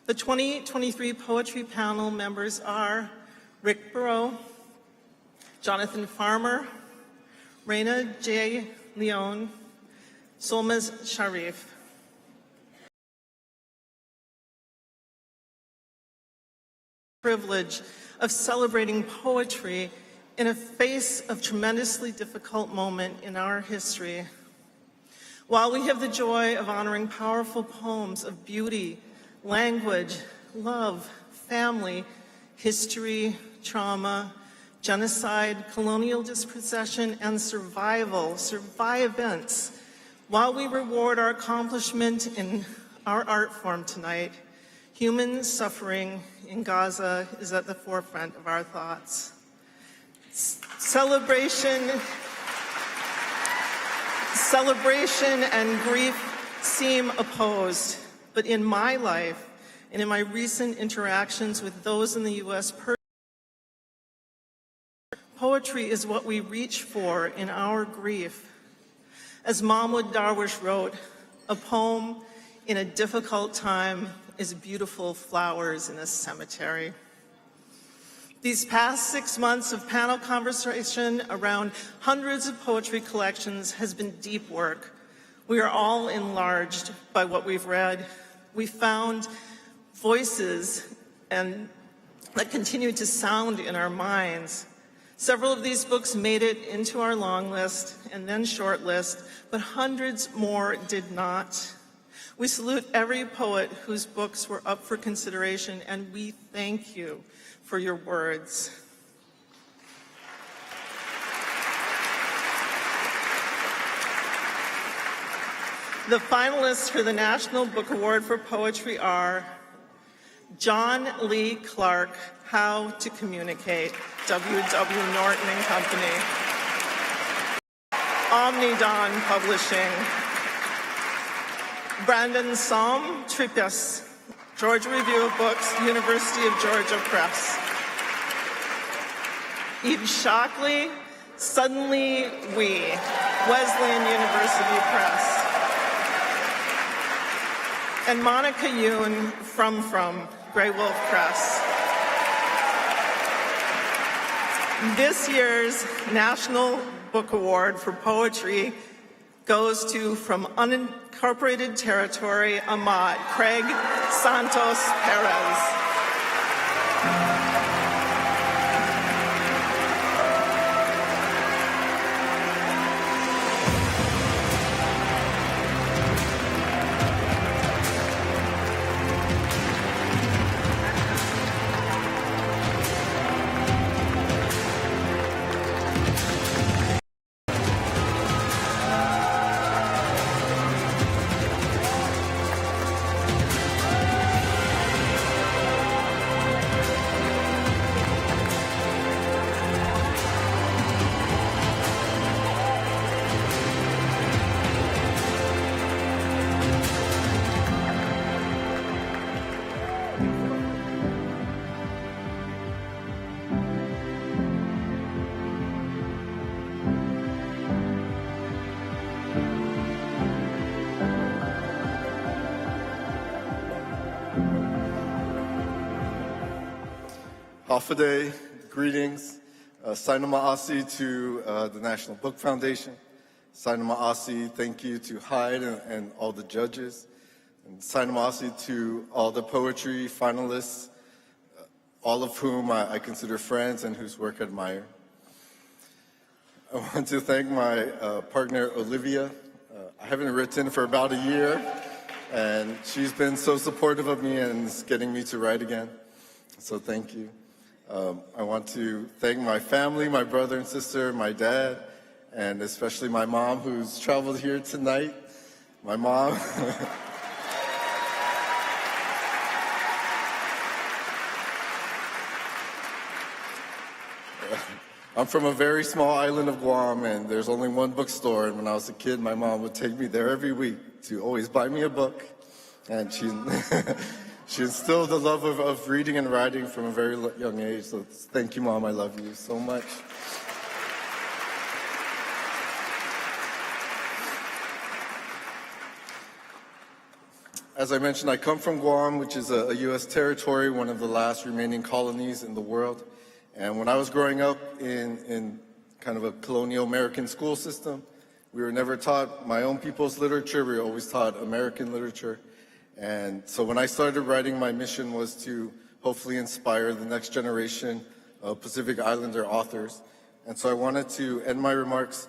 The 2023 poetry panel members are Rick Barreau, Jonathan Farmer, Raina J. Leon, Solmaz Sharif. Privilege of celebrating poetry in a face of tremendously difficult moment in our history. While we have the joy of honoring powerful poems of beauty, language, love, family, history, trauma, genocide, colonial dispossession, and survivance, while we reward our accomplishment in our art form tonight, human suffering in Gaza is at the forefront of our thoughts. Celebration and grief seem opposed, but in my life and in my recent interactions with those in the U.S., poetry is what we reach for in our grief. As Mahmoud Darwish wrote, a poem in a difficult time is beautiful flowers in a cemetery. These past 6 months of panel conversation around hundreds of poetry collections has been deep work. We are all enlarged by what we've read. We found voices that continue to sound in our minds. Several of these books made it into our long list and then short list, but hundreds more did not. We salute every poet whose books were up for consideration, and we thank you for your words. The finalists for the National Book Award for Poetry are John Lee Clark, How to Communicate, W.W. Norton and Company. Omnidon Publishing. Brandon Somm, Trippias, Georgia Review of Books, University of Georgia Press. Eve Shockley, Suddenly We, Wesleyan University Press. And Monica Yoon, From, Grey Wolf Press. This year's National Book Award for Poetry goes to, from unincorporated territory, Amat, Craig Santos Perez. Hafaday, greetings. Sainama Asi to the National Book Foundation. Sainama Asi, thank you to Hyde and all the judges. And Sainama Asi to all the poetry finalists, all of whom I consider friends and whose work I admire. I want to thank my partner, Olivia. I haven't written for about a year, and she's been so supportive of me and is getting me to write again. So thank you. I want to thank my family, my brother and sister, my dad, and especially my mom who's traveled here tonight. My mom. I'm from a very small island of Guam, and there's only one bookstore, and when I was a kid, my mom would take me there every week to always buy me a book. And she instilled the love of reading and writing from a very young age. So thank you, Mom. I love you so much. As I mentioned, I come from Guam, which is a U.S. territory, one of the last remaining colonies in the world. And when I was growing up in kind of a colonial American school system, we were never taught my own people's literature. We were always taught American literature. And so when I started writing, my mission was to hopefully inspire the next generation of Pacific Islander authors. And so I wanted to end my remarks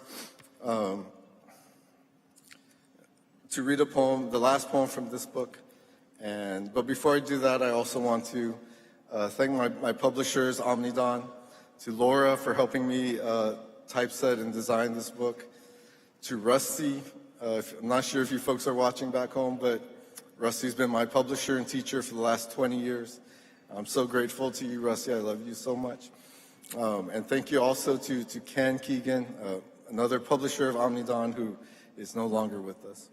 to read a poem, the last poem from this book. But before I do that, I also want to thank my publishers, Omnidon, to Laura for helping me typeset and design this book, to Rusty. I'm not sure if you folks are watching back home, but Rusty's been my publisher and teacher for the last 20 years. I'm so grateful to you, Rusty. I love you so much. And thank you also to Ken Keegan, another publisher of Omnidon who is no longer with us.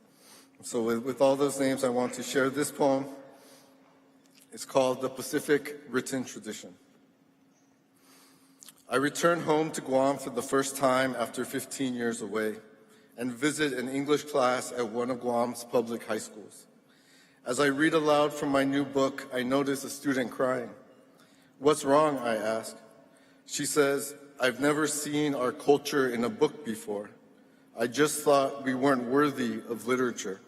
So with all those names, I want to share this poem. It's called The Pacific Written Tradition. I return home to Guam for the first time after 15 years away and visit an English class at one of Guam's public high schools. As I read aloud from my new book, I notice a student crying. "What's wrong?" I ask. She says, "I've never seen our culture in a book before. I just thought we weren't worthy of literature."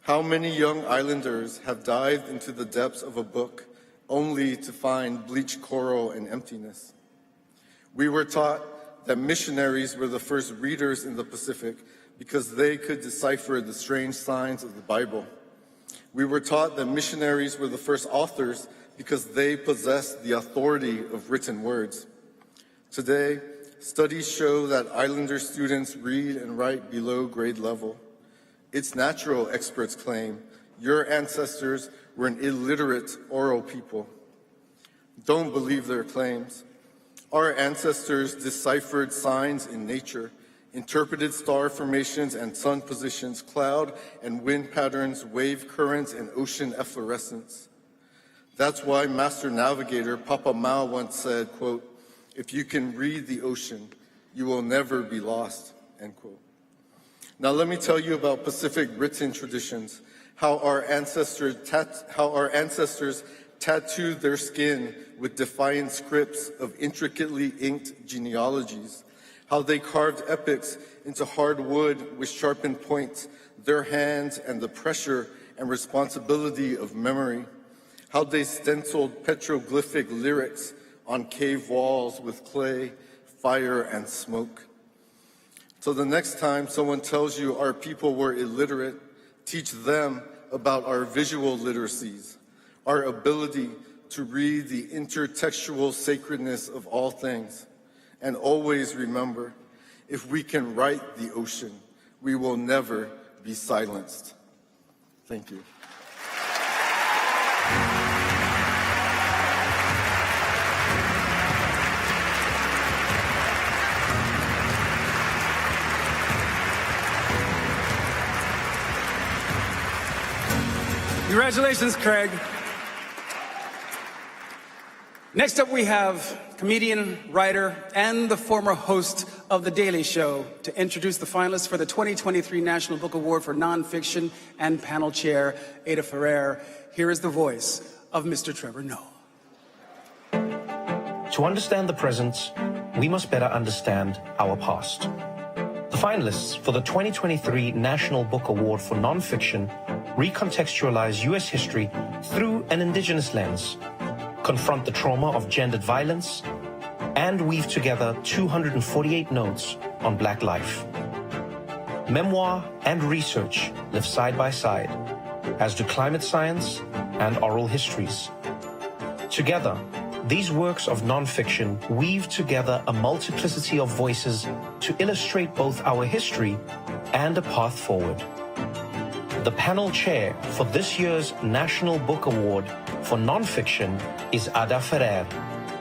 How many young islanders have dived into the depths of a book only to find bleached coral and emptiness? We were taught that missionaries were the first readers in the Pacific because they could decipher the strange signs of the Bible. We were taught that missionaries were the first authors because they possessed the authority of written words. Today, studies show that Islander students read and write below grade level. It's natural, experts claim. Your ancestors were an illiterate oral people. Don't believe their claims. Our ancestors deciphered signs in nature, interpreted star formations and sun positions, cloud and wind patterns, wave currents, and ocean efflorescence. That's why Master Navigator Papa Mao once said, quote, "If you can read the ocean, you will never be lost," end quote. Now let me tell you about Pacific written traditions, how our ancestors tattooed their skin with defiant scripts of intricately inked genealogies, how they carved epics into hard wood with sharpened points, their hands and the pressure and responsibility of memory, how they stenciled petroglyphic lyrics on cave walls with clay, fire, and smoke. So the next time someone tells you our people were illiterate, teach them about our visual literacies, our ability to read the intertextual sacredness of all things. And always remember, if we can write the ocean, we will never be silenced. Thank you. Congratulations, Craig. Next up, we have comedian, writer, and the former host of The Daily Show to introduce the finalists for the 2023 National Book Award for Nonfiction and panel chair, Ada Ferrer. Here is the voice of Mr. Trevor Noah. To understand the present, we must better understand our past. The finalists for the 2023 National Book Award for Nonfiction recontextualize U.S. history through an indigenous lens, confront the trauma of gendered violence, and weave together 248 notes on Black life. Memoir and research live side by side, as do climate science and oral histories. Together, these works of nonfiction weave together a multiplicity of voices to illustrate both our history and a path forward. The panel chair for this year's National Book Award for Nonfiction is Ada Ferrer,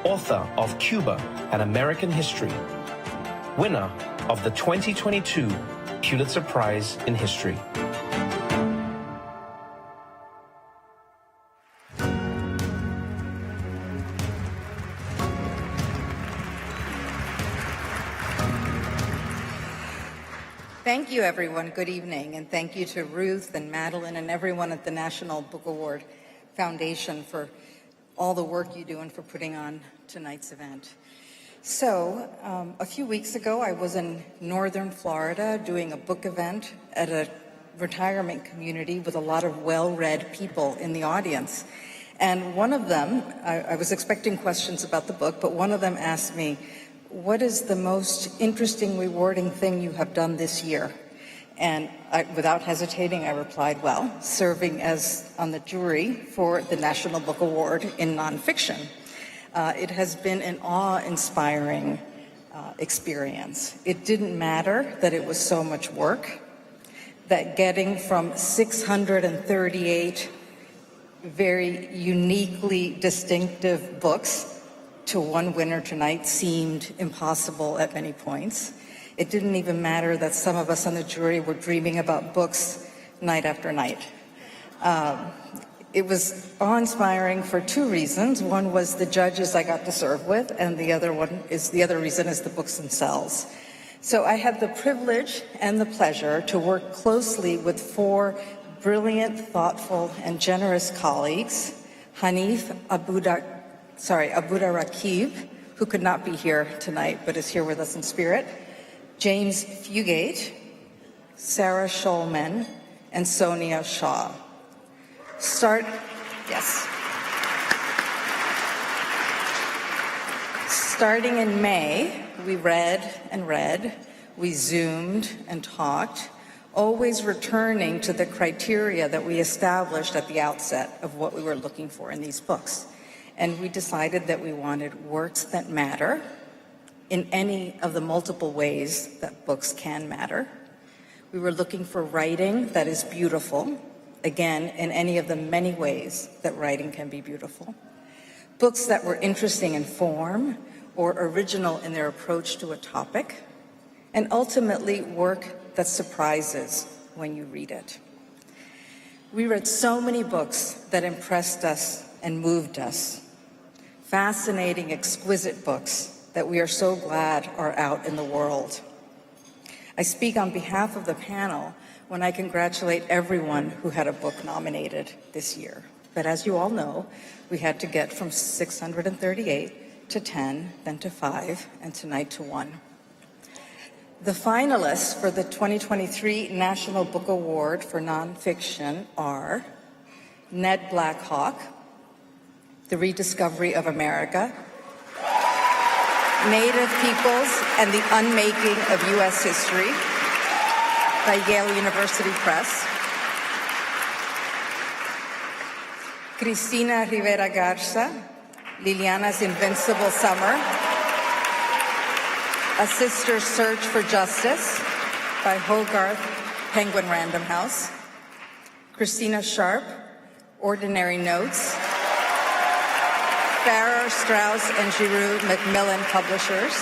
author of Cuba, An American History, winner of the 2022 Pulitzer Prize in History. Thank you, everyone. Good evening. And thank you to Ruth and Madeline and everyone at the National Book Award Foundation for all the work you do and for putting on tonight's event. So, a few weeks ago, I was in northern Florida doing a book event at a retirement community with a lot of well-read people in the audience. And one of them, I was expecting questions about the book, but one of them asked me, "What is the most interesting, rewarding thing you have done this year?" And without hesitating, I replied, well, serving as on the jury for the National Book Award in Nonfiction. It has been an awe-inspiring experience. It didn't matter that it was so much work, that getting from 638 very uniquely distinctive books to one winner tonight seemed impossible at many points. It didn't even matter that some of us on the jury were dreaming about books night after night. It was awe-inspiring for two reasons. One was the judges I got to serve with, and the other reason is the books themselves. So I had the privilege and the pleasure to work closely with four brilliant, thoughtful, and generous colleagues, Hanif Abudurraqib, who could not be here tonight but is here with us in spirit, James Fugate, Sarah Schulman, and Sonia Shaw. Starting in May, we read and read, we Zoomed and talked, always returning to the criteria that we established at the outset of what we were looking for in these books. And we decided that we wanted works that matter in any of the multiple ways that books can matter. We were looking for writing that is beautiful, again, in any of the many ways that writing can be beautiful. Books that were interesting in form or original in their approach to a topic, and ultimately work that surprises when you read it. We read so many books that impressed us and moved us. Fascinating, exquisite books that we are so glad are out in the world. I speak on behalf of the panel when I congratulate everyone who had a book nominated this year. But as you all know, we had to get from 638 to 10, then to 5, and tonight to 1. The finalists for the 2023 National Book Award for Nonfiction are Ned Blackhawk, The Rediscovery of America, Native Peoples and the Unmaking of U.S. History by Yale University Press, Cristina Rivera Garza, Liliana's Invincible Summer, A Sister's Search for Justice by Hogarth Penguin Random House, Christina Sharp, Ordinary Notes, Farrar, Straus, and Giroux Macmillan Publishers,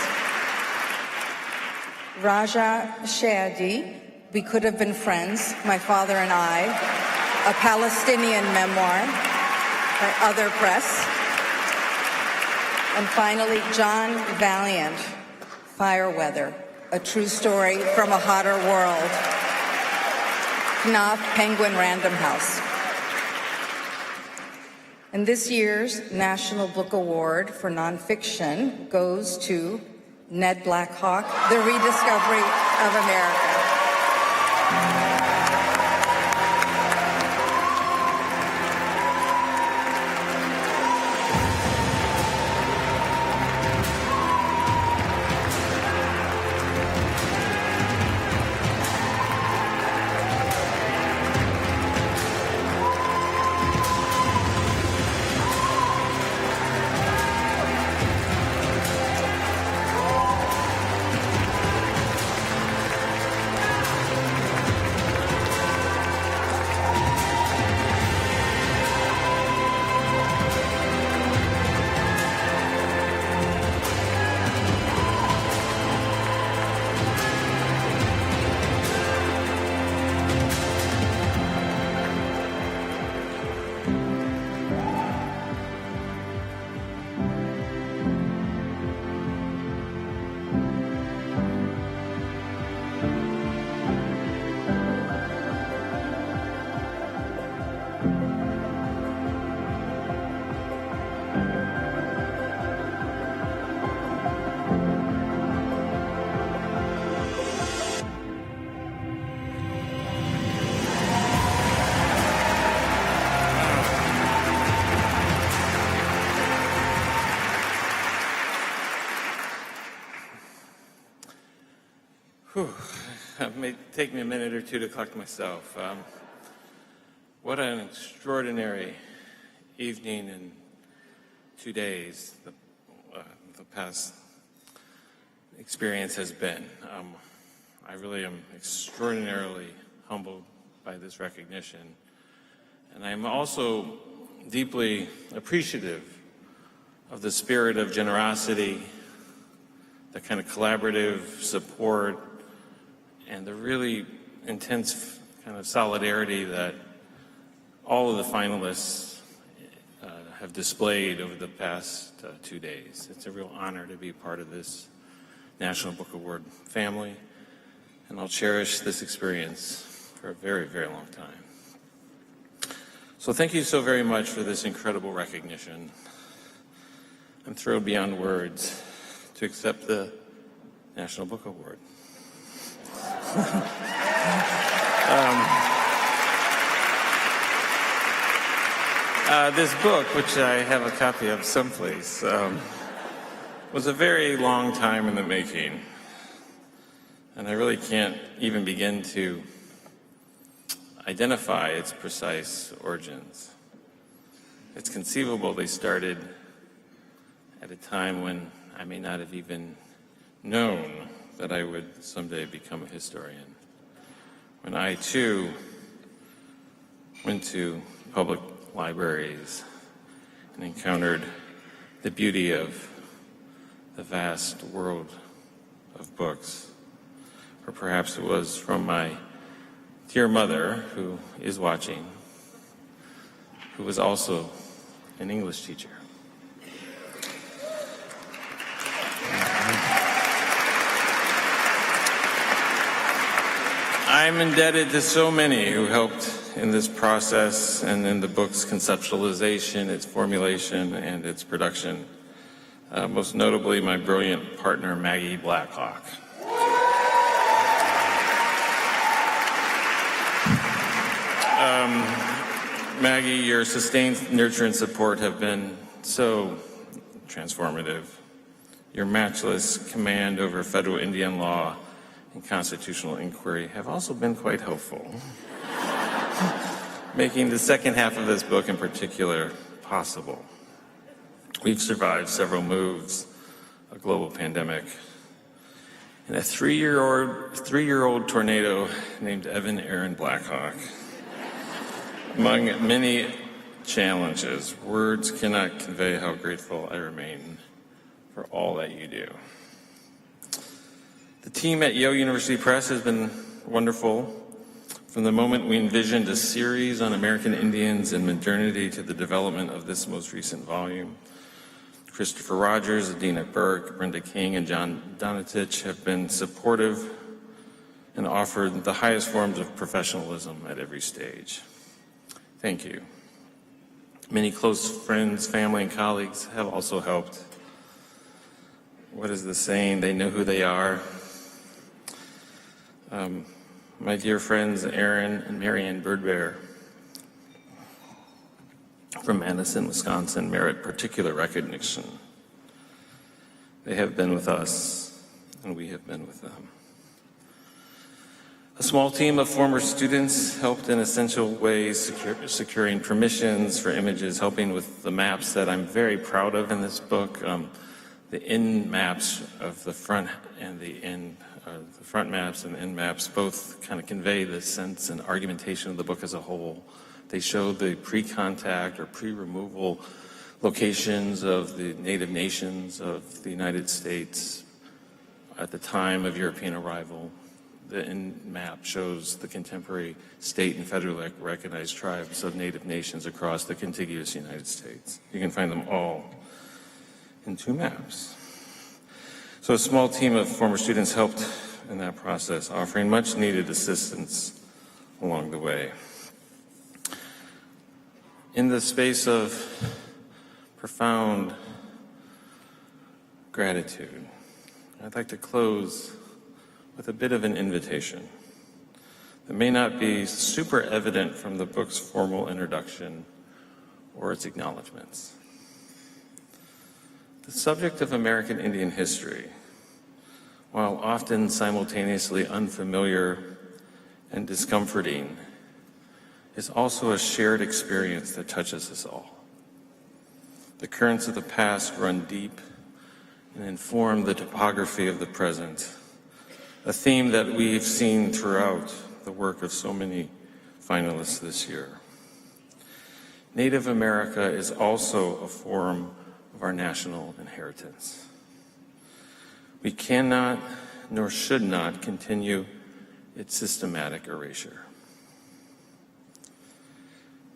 Raja Shadi, We Could Have Been Friends, My Father and I, a Palestinian memoir by Other Press, and finally, John Valiant, Fireweather, a true story from a hotter world, Knopf Penguin Random House. And this year's National Book Award for Nonfiction goes to Ned Blackhawk, The Rediscovery of America. take me a minute or two to collect myself. What an extraordinary evening and 2 days the past experience has been. I really am extraordinarily humbled by this recognition. And I'm also deeply appreciative of the spirit of generosity, the kind of collaborative support, and the really intense kind of solidarity that all of the finalists have displayed over the past 2 days. It's a real honor to be part of this National Book Award family, and I'll cherish this experience for a very, very long time. So thank you so very much for this incredible recognition. I'm thrilled beyond words to accept the National Book Award. This book, which I have a copy of someplace, was a very long time in the making. And I really can't even begin to identify its precise origins. It's conceivable they started at a time when I may not have even known that I would someday become a historian. When I, too, went to public libraries and encountered the beauty of the vast world of books. Or perhaps it was from my dear mother, who is watching, who was also an English teacher. I'm indebted to so many who helped in this process and in the book's conceptualization, its formulation, and its production. Most notably, my brilliant partner, Maggie Blackhawk. Maggie, your sustained nurture and support have been so transformative. Your matchless command over federal Indian law and constitutional inquiry have also been quite helpful, making the second half of this book in particular possible. We've survived several moves, a global pandemic, and a three-year-old tornado named Evan Aaron Blackhawk. Among many challenges, words cannot convey how grateful I remain for all that you do. The team at Yale University Press has been wonderful. From the moment we envisioned a series on American Indians and modernity to the development of this most recent volume, Christopher Rogers, Adina Burke, Brenda King, and John Donatich have been supportive and offered the highest forms of professionalism at every stage. Thank you. Many close friends, family, and colleagues have also helped. What is the saying? They know who they are. My dear friends, Aaron and Marianne Birdbear from Madison, Wisconsin, merit particular recognition. They have been with us, and we have been with them. A small team of former students helped in essential ways, securing permissions for images, helping with the maps that I'm very proud of in this book. The end maps of the front and the front maps and end maps both kind of convey the sense and argumentation of the book as a whole. They show the pre-contact or pre-removal locations of the native nations of the United States at the time of European arrival. The end map shows the contemporary state and federally recognized tribes of native nations across the contiguous United States. You can find them all in 2 maps. So a small team of former students helped in that process, offering much needed assistance along the way. In the space of profound gratitude, I'd like to close with a bit of an invitation that may not be super evident from the book's formal introduction or its acknowledgments. The subject of American Indian history while often simultaneously unfamiliar and discomforting, is also a shared experience that touches us all. The currents of the past run deep and inform the topography of the present, a theme that we've seen throughout the work of so many finalists this year. Native America is also a form of our national inheritance. We cannot nor should not continue its systematic erasure.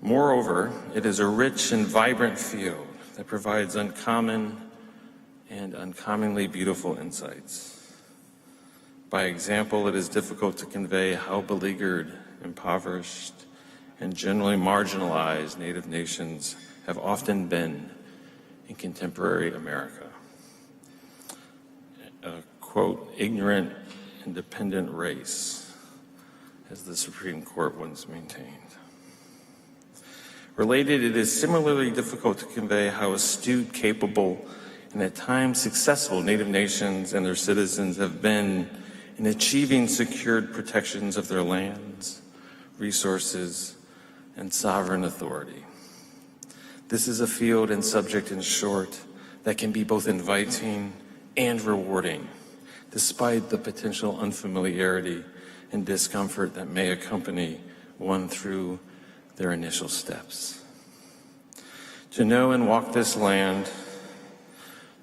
Moreover, it is a rich and vibrant field that provides uncommon and uncommonly beautiful insights. By example, it is difficult to convey how beleaguered, impoverished, and generally marginalized Native nations have often been in contemporary America. A, quote, ignorant and dependent race, as the Supreme Court once maintained. Related, it is similarly difficult to convey how astute, capable, and at times successful Native nations and their citizens have been in achieving secured protections of their lands, resources, and sovereign authority. This is a field and subject, in short, that can be both inviting and rewarding, despite the potential unfamiliarity and discomfort that may accompany one through their initial steps. To know and walk this land,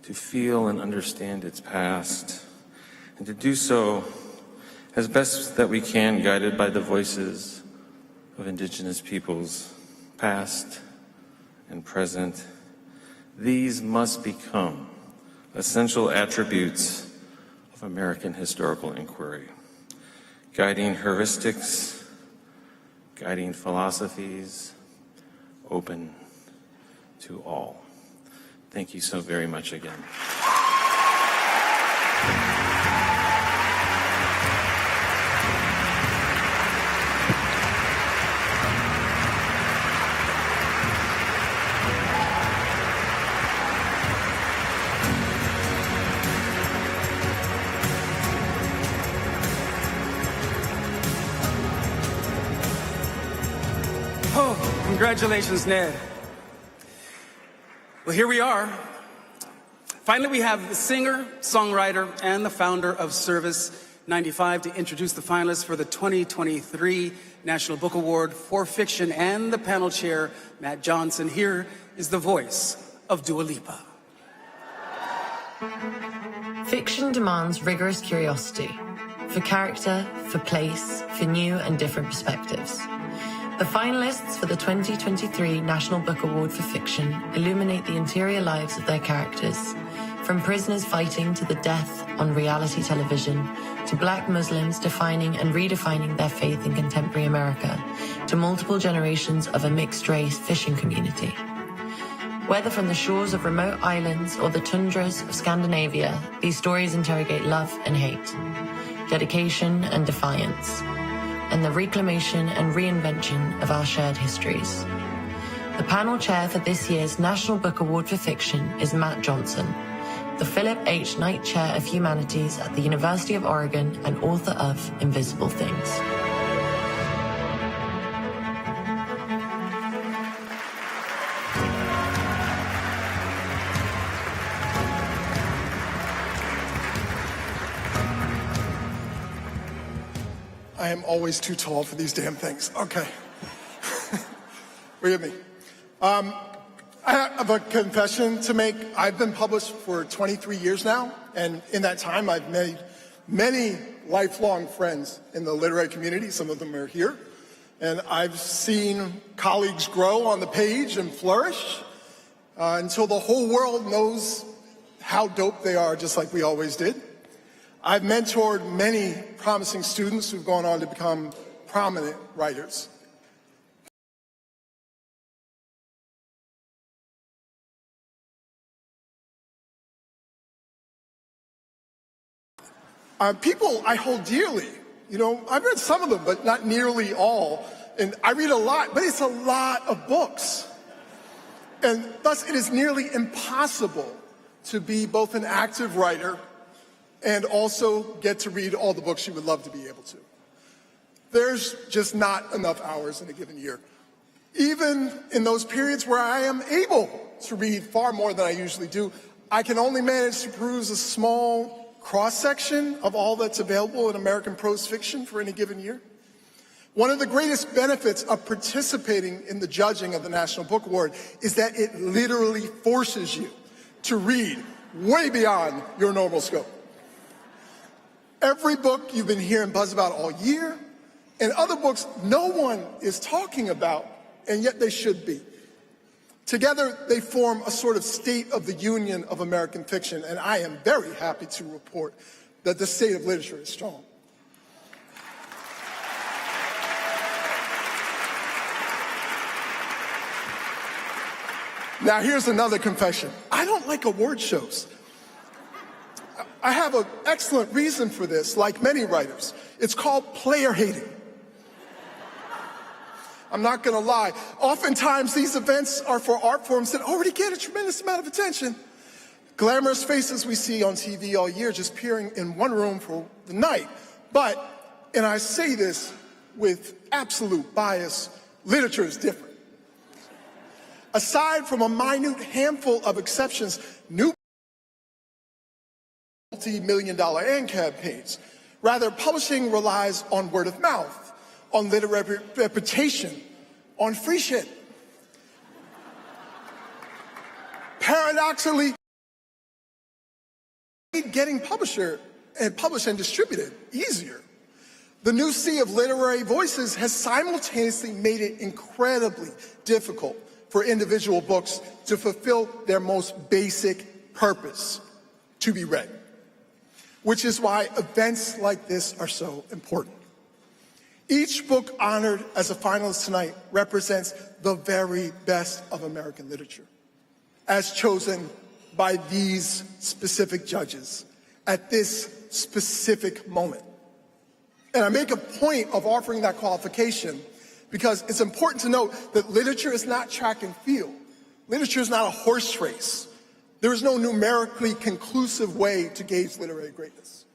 to feel and understand its past, and to do so as best that we can, guided by the voices of Indigenous peoples, past and present, these must become essential attributes of American historical inquiry, guiding heuristics, guiding philosophies, open to all. Thank you so very much again. Congratulations, Ned. Well, here we are. Finally, we have the singer, songwriter, and the founder of Service 95 to introduce the finalists for the 2023 National Book Award for Fiction, and the panel chair, Matt Johnson. Here is the voice of Dua Lipa. Fiction demands rigorous curiosity for character, for place, for new and different perspectives. The finalists for the 2023 National Book Award for Fiction illuminate the interior lives of their characters, from prisoners fighting to the death on reality television, to Black Muslims defining and redefining their faith in contemporary America, to multiple generations of a mixed-race fishing community. Whether from the shores of remote islands or the tundras of Scandinavia, these stories interrogate love and hate, dedication and defiance, and the reclamation and reinvention of our shared histories. The panel chair for this year's National Book Award for Fiction is Matt Johnson, the Philip H. Knight Chair of Humanities at the University of Oregon and author of Invisible Things. I am always too tall for these damn things. Okay. Forgive me. I have a confession to make. I've been published for 23 years now, and in that time I've made many lifelong friends in the literary community. Some of them are here. And I've seen colleagues grow on the page and flourish until the whole world knows how dope they are, just like we always did. I've mentored many promising students who've gone on to become prominent writers. People I hold dearly. You know, I've read some of them, but not nearly all. And I read a lot, but it's a lot of books. And thus, it is nearly impossible to be both an active writer and also get to read all the books she would love to be able to. There's just not enough hours in a given year. Even in those periods where I am able to read far more than I usually do, I can only manage to peruse a small cross-section of all that's available in American prose fiction for any given year. One of the greatest benefits of participating in the judging of the National Book Award is that it literally forces you to read way beyond your normal scope. Every book you've been hearing buzz about all year, and other books no one is talking about, and yet they should be. Together, they form a sort of state of the union of American fiction, and I am very happy to report that the state of literature is strong. Now, here's another confession. I don't like award shows. I have an excellent reason for this, like many writers. It's called player hating. I'm not going to lie. Oftentimes, these events are for art forms that already get a tremendous amount of attention. Glamorous faces we see on TV all year just peering in one room for the night. But, and I say this with absolute bias, literature is different. Aside from a minute handful of exceptions, new multi-million-dollar ad campaigns. Rather, publishing relies on word of mouth, on literary reputation, on free shit. Paradoxically, getting published and distributed easier. The new sea of literary voices has simultaneously made it incredibly difficult for individual books to fulfill their most basic purpose, to be read. Which is why events like this are so important. Each book honored as a finalist tonight represents the very best of American literature, as chosen by these specific judges at this specific moment. And I make a point of offering that qualification because it's important to note that literature is not track and field. Literature is not a horse race. There is no numerically conclusive way to gauge literary greatness.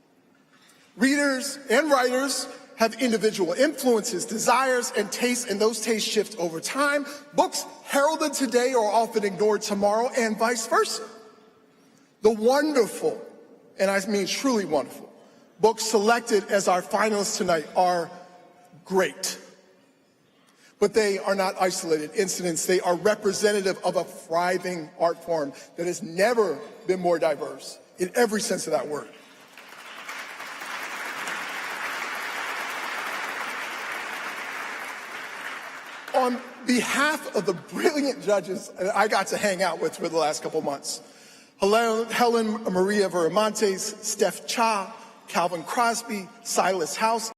Readers and writers have individual influences, desires, and tastes, and those tastes shift over time. Books heralded today are often ignored tomorrow, and vice versa. The wonderful, and I mean truly wonderful, books selected as our finalists tonight are great. But they are not isolated incidents. They are representative of a thriving art form that has never been more diverse in every sense of that word. On behalf of the brilliant judges that I got to hang out with for the last couple months, Helen Maria Veramontes, Steph Cha, Calvin Crosby, Silas House,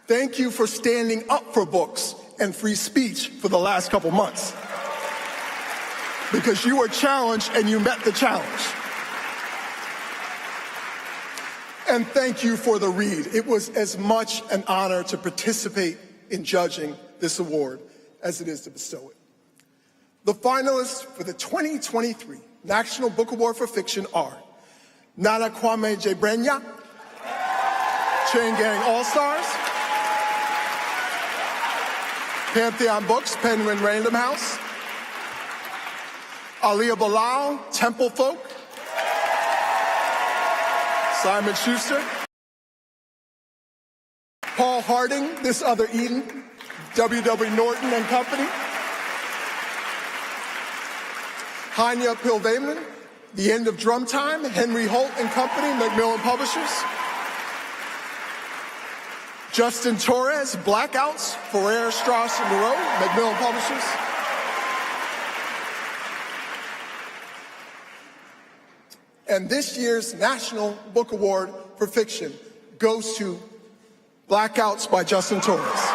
thank you for standing up for books and free speech for the last couple months. Because you were challenged and you met the challenge. And thank you for the read. It was as much an honor to participate in judging this award as it is to bestow it. The finalists for the 2023 National Book Award for Fiction are Nana Kwame Jebrenya, Chain Gang All-Stars, Pantheon Books, Penguin Random House, Aliyah Bilal, Temple Folk, Simon Schuster, Paul Harding, This Other Eden, W.W. Norton and Company, Hanya Pilvaman, The End of Drum Time, Henry Holt and Company, Macmillan Publishers, Justin Torres, Blackouts, Ferrer, Strauss and Moreau, Macmillan Publishers, and this year's National Book Award for Fiction goes to Blackouts by Justin Torres.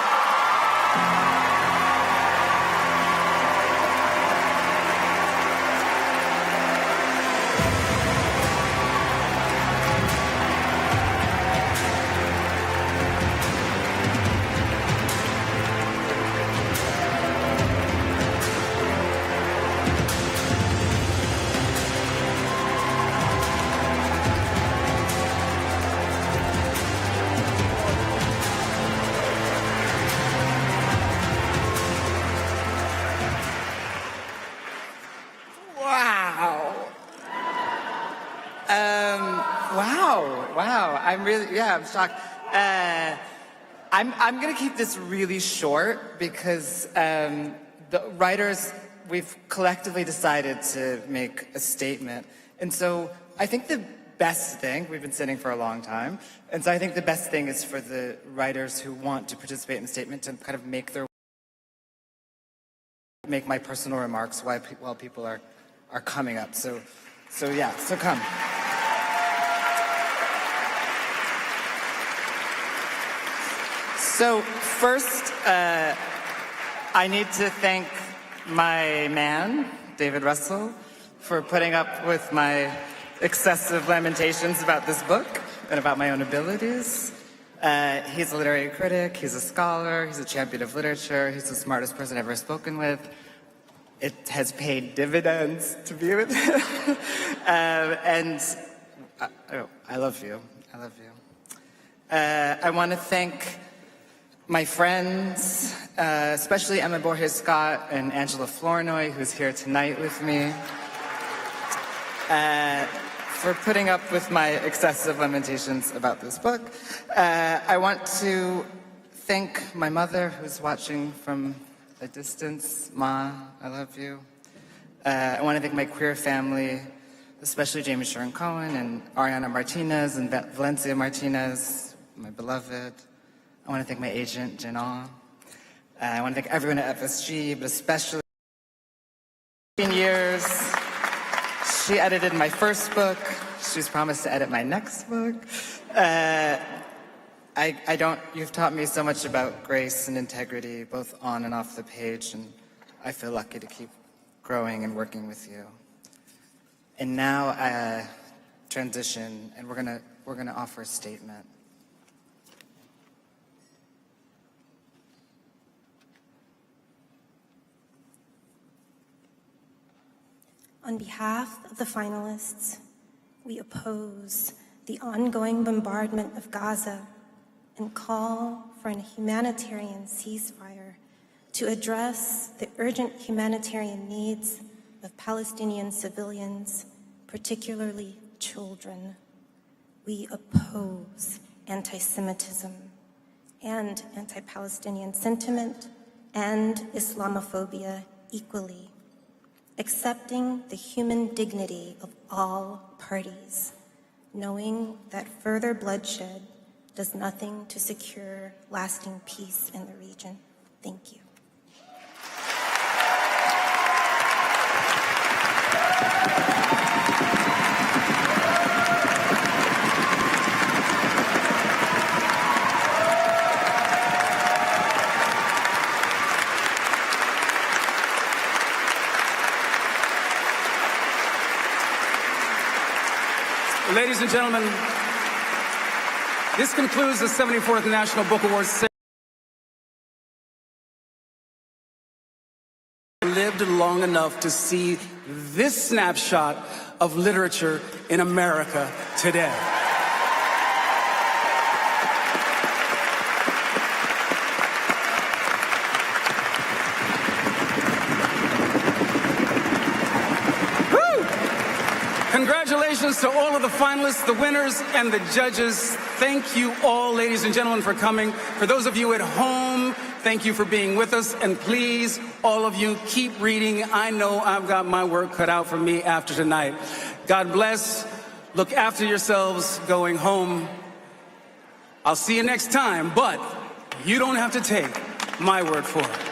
I'm shocked. I'm going to keep this really short because the writers, we've collectively decided to make a statement. And so I think the best thing, we've been sitting for a long time, and so I think the best thing is for the writers who want to participate in the statement to kind of make my personal remarks while people are coming up. So come. So first, I need to thank my man, David Russell, for putting up with my excessive lamentations about this book and about my own abilities. He's a literary critic, he's a scholar, he's a champion of literature, he's the smartest person I've ever spoken with. It has paid dividends to be with him. I love you. I love you. I want to thank my friends, especially Emma Borges Scott and Angela Flournoy, who's here tonight with me, for putting up with my excessive lamentations about this book. I want to thank my mother, who's watching from a distance. Ma, I love you. I want to thank my queer family, especially Jamie Sharon Cohen and Ariana Martinez and Valencia Martinez, my beloved. I want to thank my agent, Janelle. I want to thank everyone at FSG, but especially 15 years. She edited my first book. She's promised to edit my next book. You've taught me so much about grace and integrity, both on and off the page, and I feel lucky to keep growing and working with you. And now, transition, and we're gonna offer a statement. On behalf of the finalists, we oppose the ongoing bombardment of Gaza and call for a humanitarian ceasefire to address the urgent humanitarian needs of Palestinian civilians, particularly children. We oppose anti-Semitism and anti-Palestinian sentiment and Islamophobia equally, accepting the human dignity of all parties, knowing that further bloodshed does nothing to secure lasting peace in the region. Thank you. Ladies and gentlemen, this concludes the 74th National Book Awards. Lived long enough to see this snapshot of literature in America today. Congratulations to all of the finalists, the winners, and the judges. Thank you all, ladies and gentlemen, for coming. For those of you at home, thank you for being with us. And please, all of you, keep reading. I know I've got my work cut out for me after tonight. God bless. Look after yourselves going home. I'll see you next time, but you don't have to take my word for it.